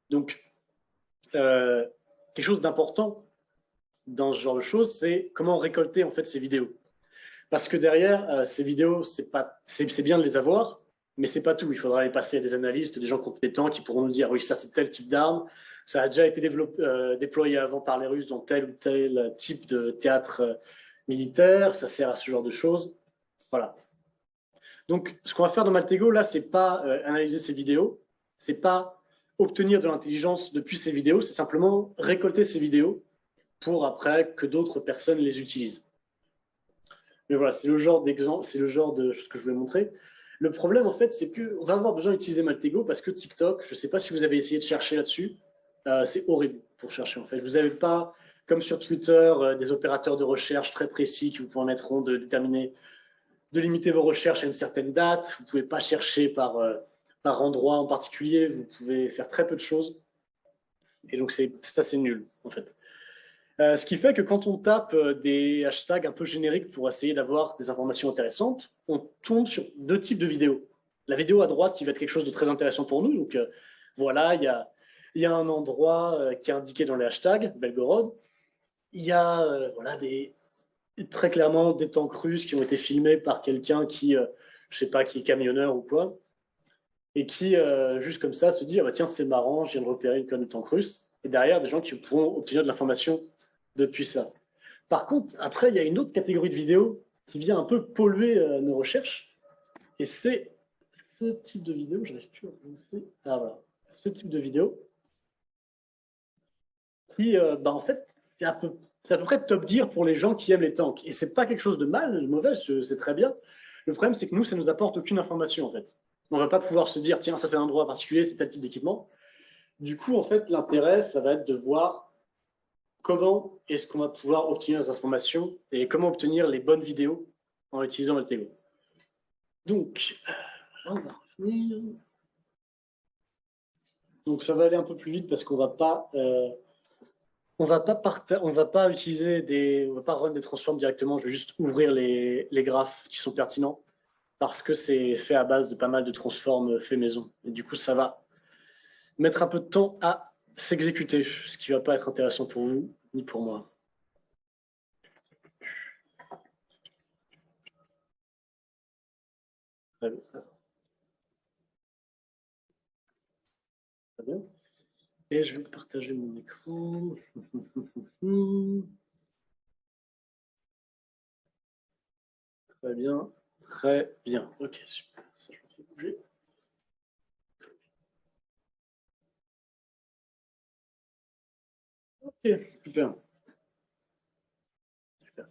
Donc, quelque chose d'important dans ce genre de choses, c'est comment récolter en fait ces vidéos. Parce que derrière, ces vidéos, c'est bien de les avoir, mais c'est pas tout. Il faudra les passer à des analystes, des gens compétents qui pourront nous dire oui, ça c'est tel type d'arme, ça a déjà été déployé avant par les Russes dans tel ou tel type de théâtre militaire, ça sert à ce genre de choses. Voilà. Donc, ce qu'on va faire dans Maltego, là, c'est pas analyser ces vidéos, c'est pas obtenir de l'intelligence depuis ces vidéos, c'est simplement récolter ces vidéos pour après que d'autres personnes les utilisent. Mais voilà, c'est le genre d'exemple, c'est le genre de choses que je voulais montrer. Le problème, en fait, c'est qu'on va avoir besoin d'utiliser Maltego parce que TikTok, je ne sais pas si vous avez essayé de chercher là-dessus, c'est horrible pour chercher, en fait. Vous n'avez pas, comme sur Twitter, des opérateurs de recherche très précis qui vous permettront de limiter vos recherches à une certaine date. Vous ne pouvez pas chercher par endroit en particulier. Vous pouvez faire très peu de choses. Et donc, ça, c'est nul, en fait. Ce qui fait que quand on tape des hashtags un peu génériques pour essayer d'avoir des informations intéressantes, on tombe sur deux types de vidéos. La vidéo à droite qui va être quelque chose de très intéressant pour nous. Donc voilà, il y a un endroit qui est indiqué dans les hashtags, Belgorod. Il y a voilà, très clairement des tanks russes qui ont été filmés par quelqu'un qui, je ne sais pas, qui est camionneur ou quoi, et qui, juste comme ça, se dit ah bah, tiens, c'est marrant, je viens de repérer une colonne de tanks russes. Et derrière, des gens qui pourront obtenir de l'information depuis ça. Par contre, après, il y a une autre catégorie de vidéos qui vient un peu polluer nos recherches, et c'est ce type de vidéo, je n'arrive plus à prononcer. Ah voilà, ce type de vidéo qui, en fait, c'est à peu près top gear pour les gens qui aiment les tanks. Et c'est pas quelque chose de mal, de mauvais, c'est très bien. Le problème, c'est que nous, ça nous apporte aucune information, en fait. On va pas pouvoir se dire, tiens, ça c'est un endroit particulier, c'est tel type d'équipement. Du coup, en fait, l'intérêt, ça va être de voir comment est-ce qu'on va pouvoir obtenir les informations et comment obtenir les bonnes vidéos en utilisant Maltego. Donc, on va revenir. Donc, ça va aller un peu plus vite parce qu'on va pas utiliser on va pas run des transforms directement. Je vais juste ouvrir les graphes qui sont pertinents parce que c'est fait à base de pas mal de transforms faits maison. Et du coup, ça va mettre un peu de temps à s'exécuter, ce qui va pas être intéressant pour vous ni pour moi. Très bien. Très bien. Et je vais partager mon écran. Très bien. Très bien. Ok, super. Ça, je vais faire bouger. Ok, super. Super.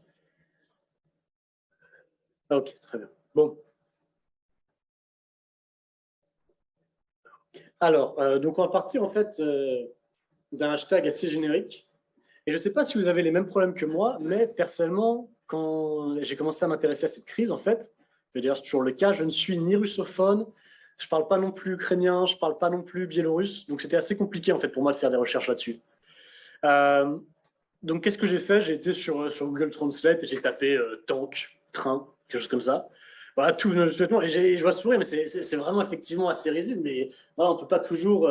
Ok, très bien. Bon. Alors, donc on va partir en fait d'un hashtag assez générique. Et je ne sais pas si vous avez les mêmes problèmes que moi, mais personnellement, quand j'ai commencé à m'intéresser à cette crise, en fait, d'ailleurs c'est toujours le cas, je ne suis ni russophone, je ne parle pas non plus ukrainien, je ne parle pas non plus biélorusse, donc c'était assez compliqué en fait pour moi de faire des recherches là-dessus. Donc qu'est-ce que j'ai fait? J'ai été sur Google Translate et j'ai tapé tank, train, quelque chose comme ça. Voilà, tout bêtement. Et je vois sourire, mais c'est vraiment effectivement assez risible, mais voilà, on ne peut pas toujours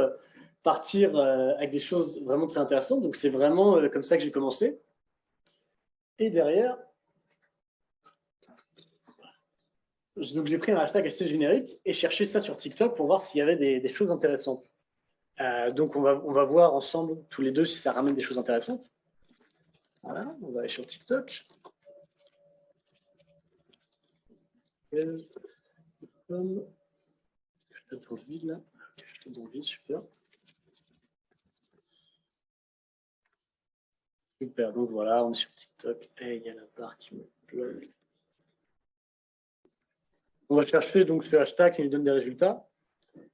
partir avec des choses vraiment très intéressantes. Donc c'est vraiment comme ça que j'ai commencé. Et derrière, donc j'ai pris un hashtag assez générique et cherché ça sur TikTok pour voir s'il y avait des choses intéressantes. Donc on va voir ensemble tous les deux si ça ramène des choses intéressantes. Voilà, on va aller sur TikTok. Je tape dans le vide là. Ok, je tape dans le vide, super. Super, donc voilà, on est sur TikTok et il y a la barre qui me bloque. On va chercher donc ce hashtag, ça nous donne des résultats.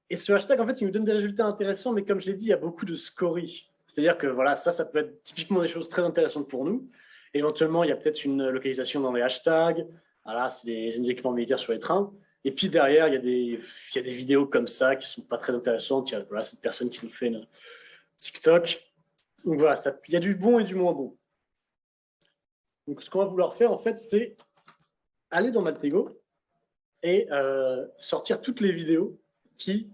Et ce hashtag, en fait, il nous donne des résultats intéressants, mais comme je l'ai dit, il y a beaucoup de scories. C'est-à-dire que voilà, ça peut être typiquement des choses très intéressantes pour nous. Éventuellement, il y a peut-être une localisation dans les hashtags. Voilà, c'est des équipements militaires sur les trains. Et puis derrière, il y a des vidéos comme ça qui ne sont pas très intéressantes. Il y a voilà, cette personne qui nous fait une TikTok. Donc voilà, il y a du bon et du moins bon. Donc ce qu'on va vouloir faire, en fait, c'est aller dans Maltego et sortir toutes les vidéos qui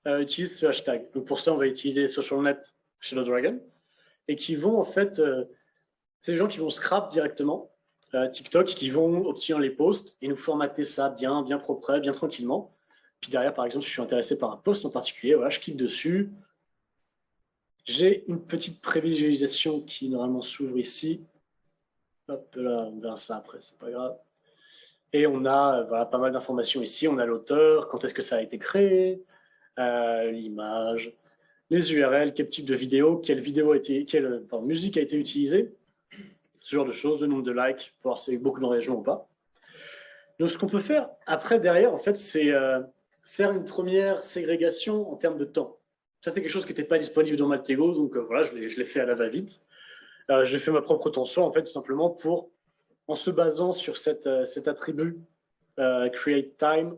utilisent ce hashtag. Donc pour ça, on va utiliser SocialNet Shadow Dragon et qui vont en fait, c'est des gens qui vont scrap directement TikTok, qui vont obtenir les posts et nous formater ça bien propre, bien tranquillement. Puis derrière, par exemple, si je suis intéressé par un post en particulier, voilà, je clique dessus. J'ai une petite prévisualisation qui normalement s'ouvre ici. Hop là, on verra ça après, c'est pas grave. Et on a voilà, pas mal d'informations ici. On a l'auteur, quand est-ce que ça a été créé, l'image, les URL, quel type de vidéo, quelle musique a été utilisée, ce genre de choses, le nombre de likes, pour voir si c'est beaucoup d'engagements ou pas. Donc, ce qu'on peut faire après, derrière, en fait, c'est faire une première ségrégation en termes de temps. Ça, c'est quelque chose qui n'était pas disponible dans Maltego, donc voilà, je l'ai fait à la va-vite. J'ai fait ma propre tension, en fait, tout simplement en se basant sur cet attribut Create Time,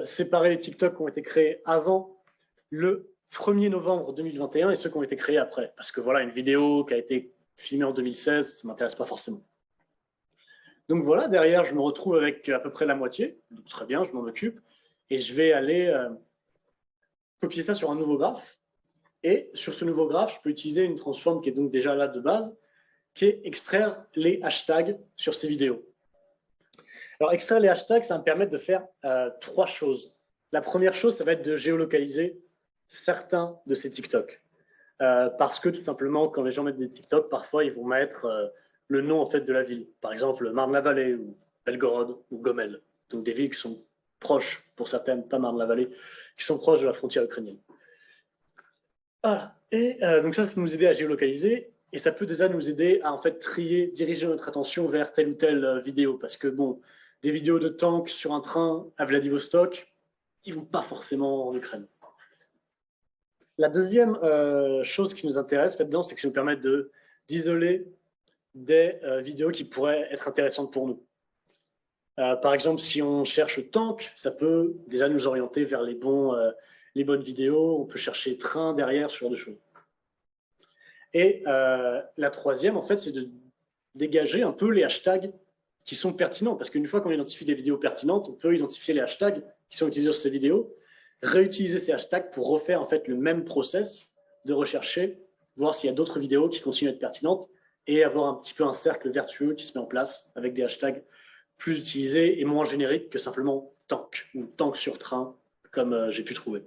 séparer les TikTok qui ont été créés avant le 1er novembre 2021 et ceux qui ont été créés après. Parce que voilà, une vidéo qui a été filmée en 2016, ça ne m'intéresse pas forcément. Donc voilà, derrière, je me retrouve avec à peu près la moitié. Donc, très bien, je m'en occupe. Et je vais aller copier ça sur un nouveau graphe. Et sur ce nouveau graphe, je peux utiliser une transform qui est donc déjà là de base, qui est extraire les hashtags sur ces vidéos. Alors, extraire les hashtags, ça va me permettre de faire 3 choses. La première chose, ça va être de géolocaliser certains de ces TikTok. Parce que tout simplement, quand les gens mettent des TikTok, parfois, ils vont mettre le nom en fait, de la ville. Par exemple, Marne-la-Vallée ou Belgorod ou Gomel. Donc des villes qui sont proches, pour certaines, pas Marne-la-Vallée, qui sont proches de la frontière ukrainienne. Voilà. Et donc ça peut nous aider à géolocaliser. Et ça peut déjà nous aider à en fait trier, diriger notre attention vers telle ou telle vidéo. Parce que bon, des vidéos de tanks sur un train à Vladivostok, ils ne vont pas forcément en Ukraine. La deuxième chose qui nous intéresse là-dedans, c'est que ça nous permet de d'isoler des vidéos qui pourraient être intéressantes pour nous. Par exemple, si on cherche tank, ça peut déjà nous orienter vers les bonnes vidéos. On peut chercher train derrière, ce genre de choses. Et la troisième, en fait, c'est de dégager un peu les hashtags qui sont pertinents. Parce qu'une fois qu'on identifie des vidéos pertinentes, on peut identifier les hashtags qui sont utilisés sur ces vidéos, réutiliser ces hashtags pour refaire en fait le même process de rechercher, voir s'il y a d'autres vidéos qui continuent à être pertinentes et avoir un petit peu un cercle vertueux qui se met en place avec des hashtags plus utilisés et moins génériques que simplement tank ou tank sur train, comme j'ai pu trouver.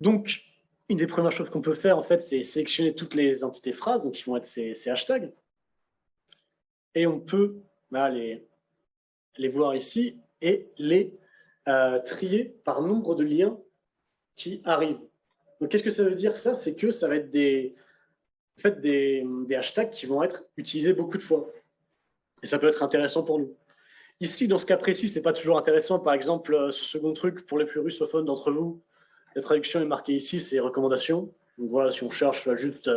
Donc, une des premières choses qu'on peut faire, en fait, c'est sélectionner toutes les entités phrases, donc qui vont être ces hashtags. Et on peut les voir ici et les trier par nombre de liens qui arrivent. Donc, qu'est-ce que ça veut dire ça? C'est que ça va être des hashtags qui vont être utilisés beaucoup de fois. Et ça peut être intéressant pour nous. Ici, dans ce cas précis, ce n'est pas toujours intéressant. Par exemple, ce second truc, pour les plus russophones d'entre vous, la traduction est marquée ici, c'est recommandations. Donc voilà, si on cherche juste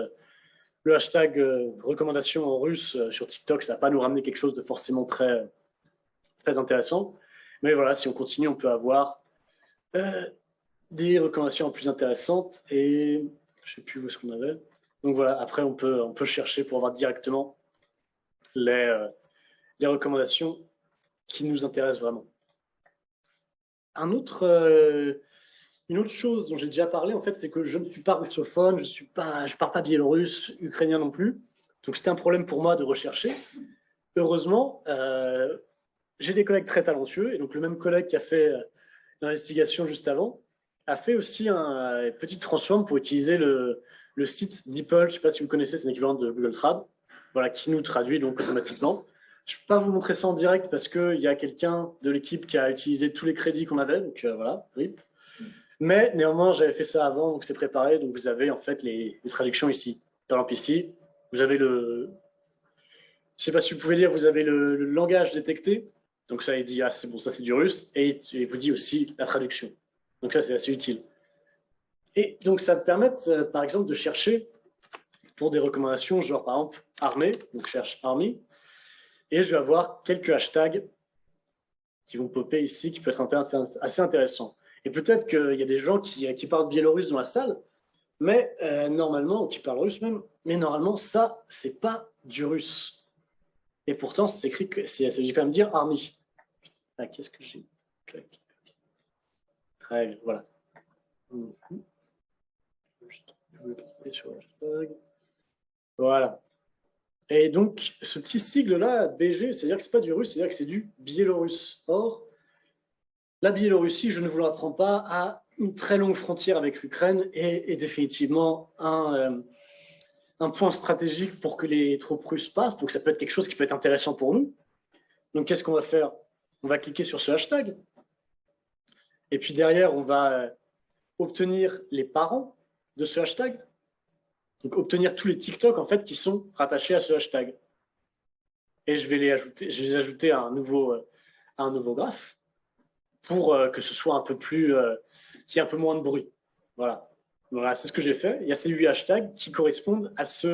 le hashtag recommandation en russe sur TikTok, ça ne va pas nous ramener quelque chose de forcément très, très intéressant. Mais voilà, si on continue, on peut avoir des recommandations plus intéressantes. Et je ne sais plus où est-ce qu'on avait. Donc voilà, après, on peut chercher pour avoir directement les recommandations qui nous intéressent vraiment. Une autre chose dont j'ai déjà parlé, en fait, c'est que je ne suis pas russophone, je ne parle pas biélorusse, ukrainien non plus. Donc, c'était un problème pour moi de rechercher. Heureusement, j'ai des collègues très talentueux. Et donc, le même collègue qui a fait l'investigation juste avant a fait aussi une petite transforme pour utiliser le site DeepL. Je ne sais pas si vous connaissez, c'est l'équivalent de Google Trad, voilà, qui nous traduit donc automatiquement. Je ne peux pas vous montrer ça en direct parce qu'il y a quelqu'un de l'équipe qui a utilisé tous les crédits qu'on avait. Donc, voilà, oui. Mais néanmoins, j'avais fait ça avant, donc c'est préparé. Donc, vous avez en fait les traductions ici. Par exemple, ici, vous avez je ne sais pas si vous pouvez lire, vous avez le langage détecté. Donc, ça, il dit, ah, c'est bon, ça c'est du russe. Et il vous dit aussi la traduction. Donc, ça, c'est assez utile. Et donc, ça me permet, par exemple, de chercher pour des recommandations, genre par exemple, armée. Donc, je cherche army. Et je vais avoir quelques hashtags qui vont popper ici, qui peuvent être assez intéressants. Et peut-être qu'il y a des gens qui parlent biélorusse dans la salle, mais normalement, ou qui parlent russe même, mais normalement, ça, c'est pas du russe. Et pourtant, c'est écrit que ça veut quand même dire army. Ah, qu'est-ce que j'ai? Très bien, voilà. Voilà. Et donc, ce petit sigle-là, BG, c'est-à-dire que ce n'est pas du russe, c'est-à-dire que c'est du biélorusse. Or, la Biélorussie, je ne vous l'apprends pas, a une très longue frontière avec l'Ukraine et est définitivement un point stratégique pour que les troupes russes passent. Donc, ça peut être quelque chose qui peut être intéressant pour nous. Donc, qu'est-ce qu'on va faire? On va cliquer sur ce hashtag. Et puis derrière, on va obtenir les parents de ce hashtag. Donc, obtenir tous les TikTok en fait, qui sont rattachés à ce hashtag. Et je vais les ajouter à un nouveau graphe pour que ce soit un peu plus, qu'il y ait un peu moins de bruit. Voilà. Voilà, c'est ce que j'ai fait. Il y a ces 8 hashtags qui correspondent à ces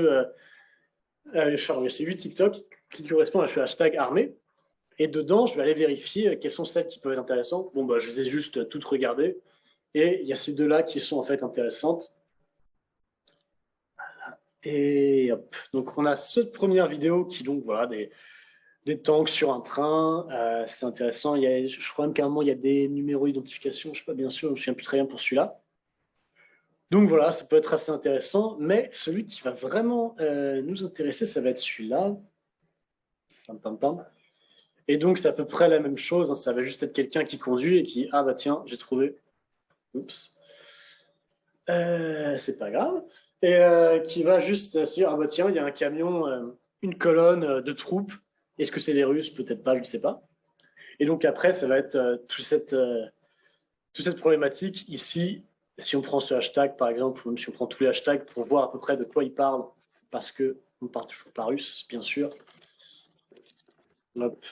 8 TikTok qui correspondent à ce hashtag armé. Et dedans, je vais aller vérifier quelles sont celles qui peuvent être intéressantes. Bon, bah, je les ai juste toutes regardées. Et il y a ces deux-là qui sont en fait intéressantes. Et hop. Donc, on a cette première vidéo qui, donc, voilà, des tanks sur un train. C'est intéressant. Je crois même qu'à un moment, il y a des numéros d'identification. Je ne sais pas, bien sûr, je ne me souviens plus très bien pour celui-là. Donc, voilà, ça peut être assez intéressant. Mais celui qui va vraiment nous intéresser, ça va être celui-là. Et donc, c'est à peu près la même chose. Hein. Ça va juste être quelqu'un qui conduit et qui, ah bah tiens, j'ai trouvé. Oups. C'est pas grave. Et qui va juste se dire, ah bah tiens, il y a un camion, une colonne de troupes. Est-ce que c'est des Russes? Peut-être pas, je ne sais pas. Et donc après, ça va être toute cette problématique ici. Si on prend ce hashtag, par exemple, ou même si on prend tous les hashtags pour voir à peu près de quoi ils parlent, parce qu'on ne parle toujours pas russe, bien sûr. Hop.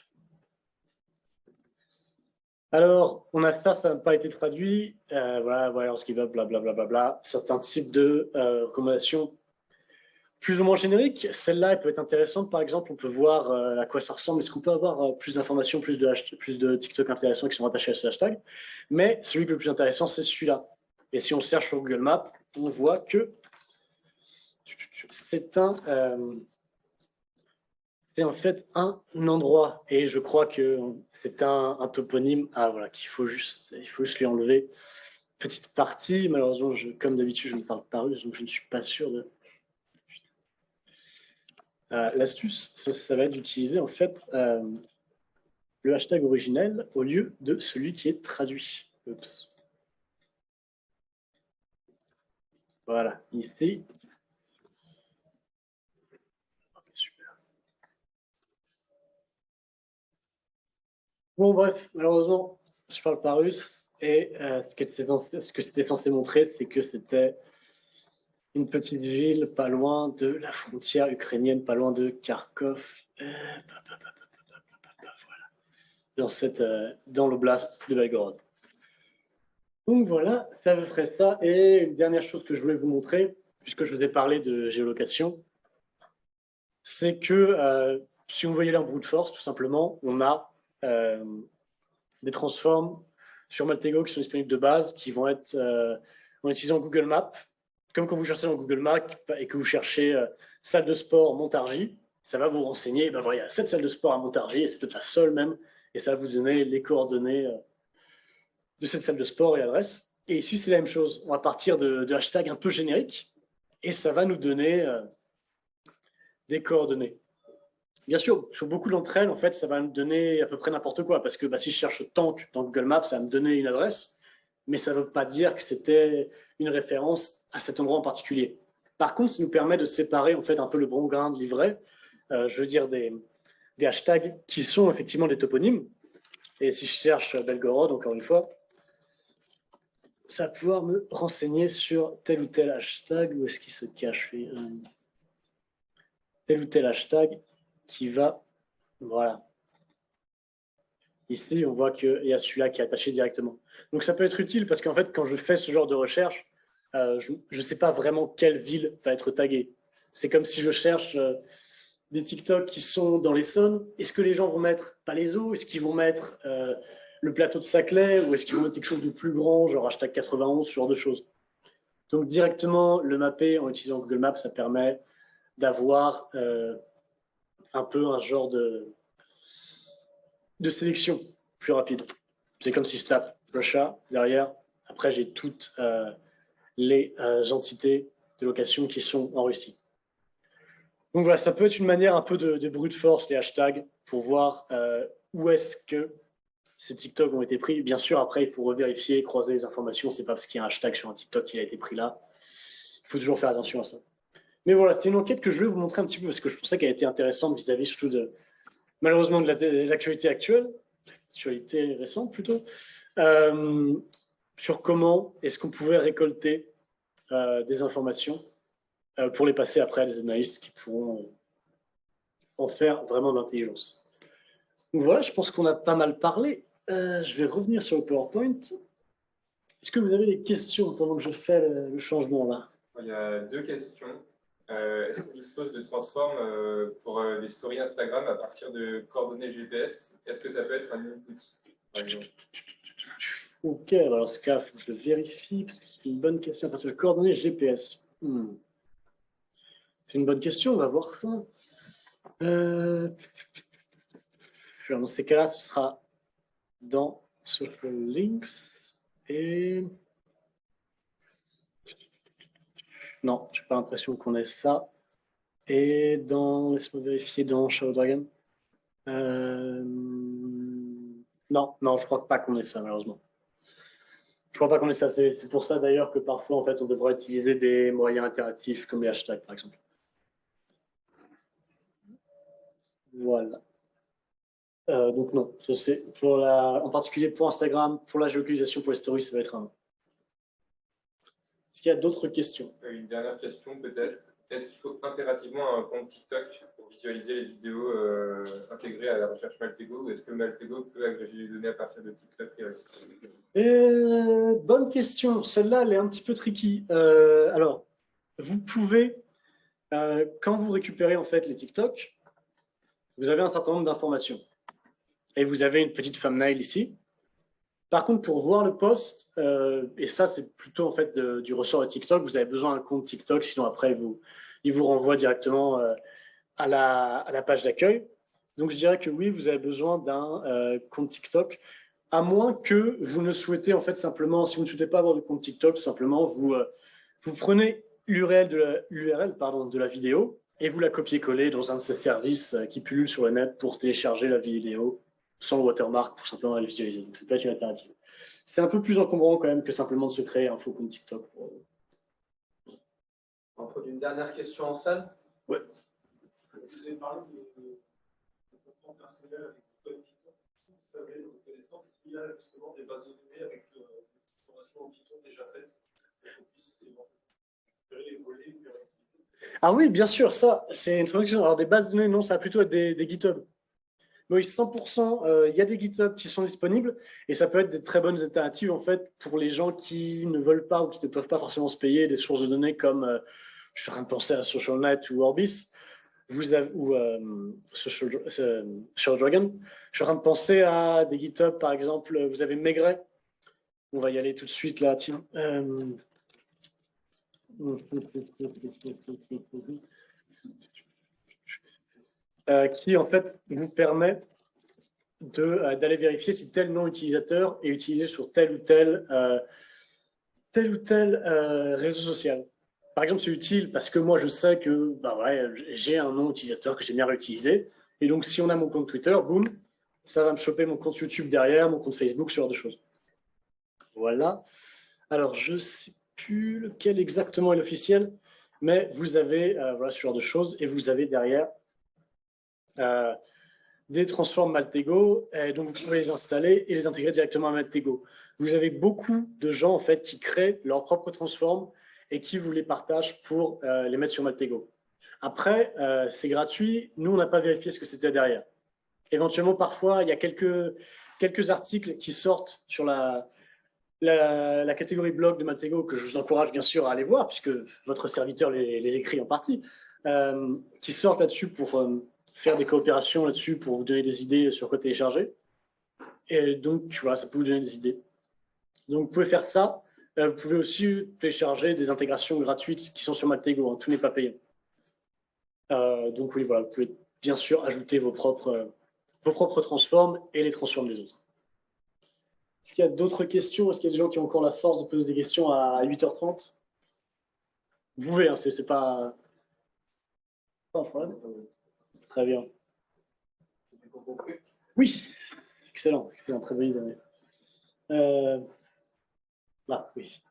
Alors, on a ça n'a pas été traduit. Voilà, alors ce qui va blablabla. Certains types de recommandations plus ou moins génériques. Celle-là, elle peut être intéressante. Par exemple, on peut voir à quoi ça ressemble. Est-ce qu'on peut avoir plus d'informations, plus de TikTok intéressants qui sont rattachés à ce hashtag? Mais celui le plus intéressant, c'est celui-là. Et si on cherche sur Google Maps, on voit que c'est c'est en fait un endroit. Et je crois que c'est un toponyme. Ah voilà, il faut juste lui enlever une petite partie. Malheureusement, comme d'habitude, je ne parle pas russe, donc je ne suis pas sûr de. L'astuce, ça va être d'utiliser en fait le hashtag originel au lieu de celui qui est traduit. Oups. Voilà, ici. Super. Bon, bref, malheureusement, je parle pas russe. Et ce que c'était censé montrer, c'est que c'était une petite ville pas loin de la frontière ukrainienne, pas loin de Kharkov. Voilà. Dans l'oblast de Belgorod. Donc voilà, ça me ferait ça. Et une dernière chose que je voulais vous montrer, puisque je vous ai parlé de géolocation, c'est que si vous voyez là en brute force, tout simplement, on a des transforms sur Maltego qui sont disponibles de base, qui vont être en utilisant Google Maps. Comme quand vous cherchez dans Google Maps et que vous cherchez salle de sport Montargis, ça va vous renseigner, ben voilà, il y a cette salle de sport à Montargis, et c'est peut-être la seule même, et ça va vous donner les coordonnées de cette salle de sport et adresse. Et ici, c'est la même chose. On va partir de hashtags un peu génériques, et ça va nous donner des coordonnées. Bien sûr, sur beaucoup d'entre elles, en fait, ça va me donner à peu près n'importe quoi, parce que si je cherche tank dans Google Maps, ça va me donner une adresse, mais ça ne veut pas dire que c'était une référence à cet endroit en particulier. Par contre, ça nous permet de séparer en fait un peu le bon grain de livret, je veux dire des hashtags qui sont effectivement des toponymes. Et si je cherche Belgorod, encore une fois, ça va pouvoir me renseigner sur tel ou tel hashtag. Où est-ce qu'il se cache tel ou tel hashtag qui va, voilà. Ici, on voit qu'il y a celui-là qui est attaché directement. Donc, ça peut être utile parce qu'en fait, quand je fais ce genre de recherche, je ne sais pas vraiment quelle ville va être taguée. C'est comme si je cherche des TikTok qui sont dans l'Essonne. Est-ce que les gens vont mettre Palaiseau? Est-ce qu'ils vont mettre le plateau de Saclay? Ou est-ce qu'ils vont mettre quelque chose de plus grand, genre hashtag 91, ce genre de choses? Donc, directement, le mapper en utilisant Google Maps, ça permet d'avoir un peu un genre de sélection plus rapide. C'est comme si je tape Russia derrière. Après, j'ai toutes les entités de location qui sont en Russie. Donc voilà, ça peut être une manière un peu de brute force, les hashtags, pour voir où est-ce que ces TikTok ont été pris. Bien sûr, après, il faut revérifier, croiser les informations. C'est pas parce qu'il y a un hashtag sur un TikTok qu'il a été pris là. Il faut toujours faire attention à ça. Mais voilà, c'était une enquête que je voulais vous montrer un petit peu parce que je pensais qu'elle était intéressante vis-à-vis surtout malheureusement de l'actualité actuelle, l'actualité récente plutôt, sur comment est-ce qu'on pouvait récolter des informations pour les passer après à des analystes qui pourront en faire vraiment de l'intelligence. Donc voilà, je pense qu'on a pas mal parlé. Je vais revenir sur le PowerPoint. Est-ce que vous avez des questions pendant que je fais le changement là? Il y a deux questions. Est-ce qu'on dispose de transform pour des stories Instagram à partir de coordonnées GPS? Est-ce que ça peut être un input, par exemple? Ok, alors ce cas, il faut que je le vérifie parce que c'est une bonne question à partir de coordonnées GPS. C'est une bonne question, on va voir ça. Dans ces cas-là, ce sera dans Social Links et... Non, je n'ai pas l'impression qu'on ait ça. Et dans, laisse-moi vérifier, dans Shadow Dragon. Non, je crois pas qu'on ait ça, malheureusement. Je crois pas qu'on ait ça. C'est pour ça d'ailleurs que parfois, en fait, on devrait utiliser des moyens interactifs comme les hashtags, par exemple. Voilà. Donc non, ça c'est en particulier pour Instagram, pour la géolocalisation, pour les stories, ça va être un. Est-ce qu'il y a d'autres questions? Une dernière question peut-être. Est-ce qu'il faut impérativement un compte TikTok pour visualiser les vidéos intégrées à la recherche Maltego, ou est-ce que Maltego peut agréger les données à partir de TikTok? Bonne question. Celle-là, elle est un petit peu tricky. Alors, vous pouvez Quand vous récupérez en fait les TikTok, vous avez un certain nombre d'informations. Et vous avez une petite thumbnail ici. Par contre, pour voir le post, et ça c'est plutôt en fait du ressort de TikTok, vous avez besoin d'un compte TikTok, sinon après il vous renvoie directement à la page d'accueil. Donc je dirais que oui, vous avez besoin d'un compte TikTok, à moins que vous ne souhaitez en fait simplement, si vous ne souhaitez pas avoir de compte TikTok, tout simplement vous prenez l'URL de la vidéo et vous la copiez-collez dans un de ces services qui pullulent sur le net pour télécharger la vidéo sans le watermark pour simplement la visualiser. Donc c'est peut-être une alternative. C'est un peu plus encombrant quand même que simplement de se créer un faux compte TikTok. On prend une dernière question en salle. Ouais. Vous avez parlé de compte personnel avec le code Python. Vous savez, de votre connaissance, il y a justement des bases de données avec des informations en Python déjà faites pour qu'on puisse récupérer les volets et les réutiliser. Ah oui, bien sûr, ça, c'est une introduction. Alors des bases de données, non, ça va plutôt être des GitHub. Oui, 100%, il y a des GitHub qui sont disponibles et ça peut être des très bonnes alternatives en fait pour les gens qui ne veulent pas ou qui ne peuvent pas forcément se payer des sources de données comme, je suis en train de penser à SocialNet ou Orbis ou ShardDragon. Je suis en train de penser à des GitHub, par exemple, vous avez Maigret. On va y aller tout de suite là, tiens. Qui en fait vous permet d'aller vérifier si tel nom utilisateur est utilisé sur tel ou tel réseau social. Par exemple, c'est utile parce que moi je sais que bah ouais, j'ai un nom utilisateur que j'aime bien réutiliser. Et donc si on a mon compte Twitter, boum, ça va me choper mon compte YouTube derrière, mon compte Facebook, ce genre de choses. Voilà. Alors je ne sais plus lequel exactement est l'officiel, mais vous avez voilà, ce genre de choses et vous avez derrière des transforms Maltego, et donc vous pouvez les installer et les intégrer directement à Maltego. Vous avez beaucoup de gens en fait qui créent leurs propres transforms et qui vous les partagent pour les mettre sur Maltego. Après, c'est gratuit. Nous, on n'a pas vérifié ce que c'était derrière. Éventuellement, parfois, il y a quelques articles qui sortent sur la catégorie blog de Maltego que je vous encourage bien sûr à aller voir puisque votre serviteur les écrit en partie, qui sortent là-dessus pour faire des coopérations là-dessus pour vous donner des idées sur quoi télécharger. Et donc, voilà, ça peut vous donner des idées. Donc, vous pouvez faire ça. Vous pouvez aussi télécharger des intégrations gratuites qui sont sur Maltego. Hein, tout n'est pas payé. Donc, oui, voilà, vous pouvez bien sûr ajouter vos propres transforms et les transforms des autres. Est-ce qu'il y a d'autres questions? Est-ce qu'il y a des gens qui ont encore la force de poser des questions à 8h30? Vous pouvez, hein, c'est pas un problème. Très bien. Oui, excellent, très bonne idée. Là, oui.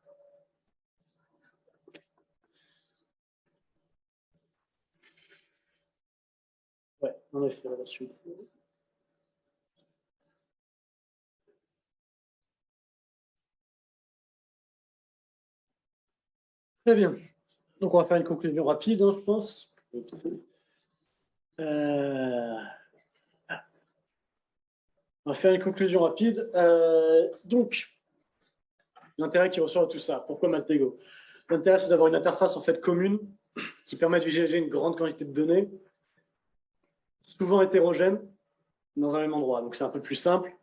Ouais, en effet, là-dessus. Très bien. Donc, on va faire une conclusion rapide, hein, je pense. On va faire une conclusion rapide. Donc, l'intérêt qui ressort de tout ça, pourquoi Maltego? L'intérêt, c'est d'avoir une interface en fait commune qui permet de visualiser une grande quantité de données, souvent hétérogènes, dans un même endroit. Donc, c'est un peu plus simple.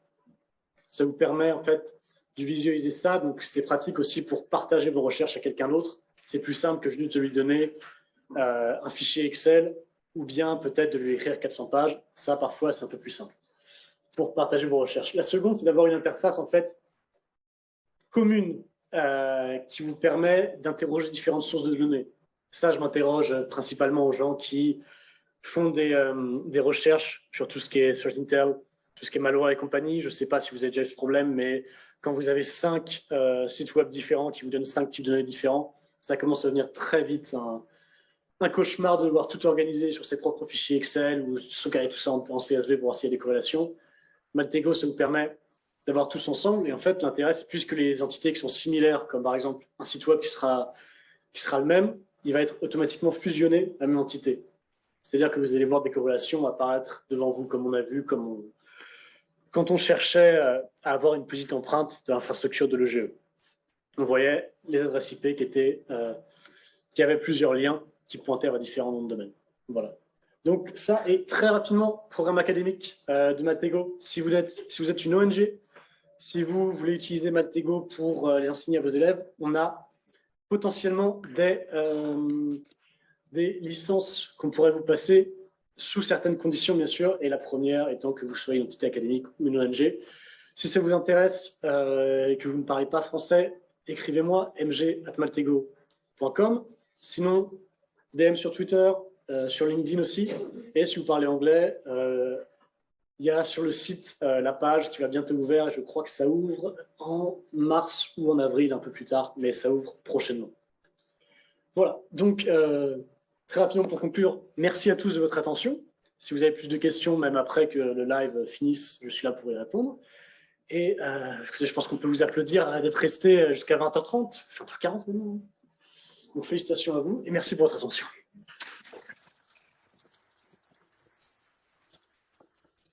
Ça vous permet en fait de visualiser ça. Donc, c'est pratique aussi pour partager vos recherches à quelqu'un d'autre. C'est plus simple que juste de lui donner un fichier Excel ou bien peut-être de lui écrire 400 pages. Ça, parfois, c'est un peu plus simple pour partager vos recherches. La seconde, c'est d'avoir une interface en fait commune qui vous permet d'interroger différentes sources de données. Ça, je m'interroge principalement aux gens qui font des recherches sur tout ce qui est Threat Intel, tout ce qui est malware et compagnie. Je ne sais pas si vous avez déjà eu ce problème, mais quand vous avez 5 sites web différents qui vous donnent 5 types de données différents, ça commence à devenir très vite un cauchemar de devoir tout organiser sur ses propres fichiers Excel ou sauvegarder tout ça en CSV pour voir s'il y a des corrélations. Maltego, ça vous permet d'avoir tous ensemble. Et en fait, l'intérêt, c'est puisque les entités qui sont similaires, comme par exemple un site web qui sera le même, il va être automatiquement fusionné à la même entité. C'est-à-dire que vous allez voir des corrélations apparaître devant vous, comme on a vu, quand on cherchait à avoir une petite empreinte de l'infrastructure de l'EGE. On voyait les adresses IP qui avaient plusieurs liens qui pointaient vers différents noms de domaine. Voilà. Donc ça est très rapidement programme académique de Mathego. Si vous êtes une ONG, si vous voulez utiliser Mathego pour les enseigner à vos élèves, on a potentiellement des licences qu'on pourrait vous passer sous certaines conditions, bien sûr, et la première étant que vous soyez une entité académique ou une ONG. Si ça vous intéresse et que vous ne parlez pas français, écrivez-moi mg@maltego.com. Sinon, DM sur Twitter, sur LinkedIn aussi. Et si vous parlez anglais, il y a sur le site la page qui va bientôt ouvrir. Et je crois que ça ouvre en mars ou en avril, un peu plus tard, mais ça ouvre prochainement. Voilà, donc très rapidement pour conclure, merci à tous de votre attention. Si vous avez plus de questions, même après que le live finisse, je suis là pour y répondre. Et je pense qu'on peut vous applaudir d'être resté jusqu'à 20h30, 20h40 maintenant. Donc félicitations à vous et merci pour votre attention.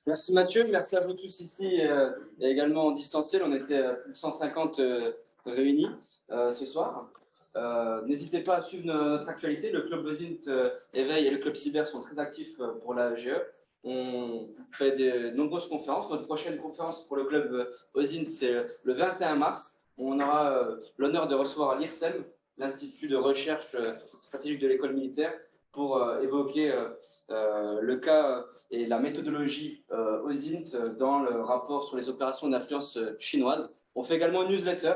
Merci Mathieu, merci à vous tous ici et également en distanciel. On était plus de 150 réunis ce soir. N'hésitez pas à suivre notre actualité. Le club OSINT Éveil et le club Cyber sont très actifs pour la AGE. On fait de nombreuses conférences. Notre prochaine conférence pour le club OSINT, c'est le 21 mars. On aura l'honneur de recevoir l'IRSEM, l'Institut de recherche stratégique de l'école militaire, pour évoquer le cas et la méthodologie OSINT dans le rapport sur les opérations d'influence chinoise. On fait également une newsletter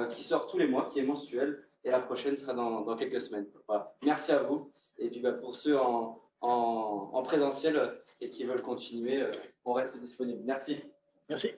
qui sort tous les mois, qui est mensuelle, et la prochaine sera dans quelques semaines. Voilà. Merci à vous. Et puis pour ceux en présentiel et qui veulent continuer, on reste disponible. Merci. Merci.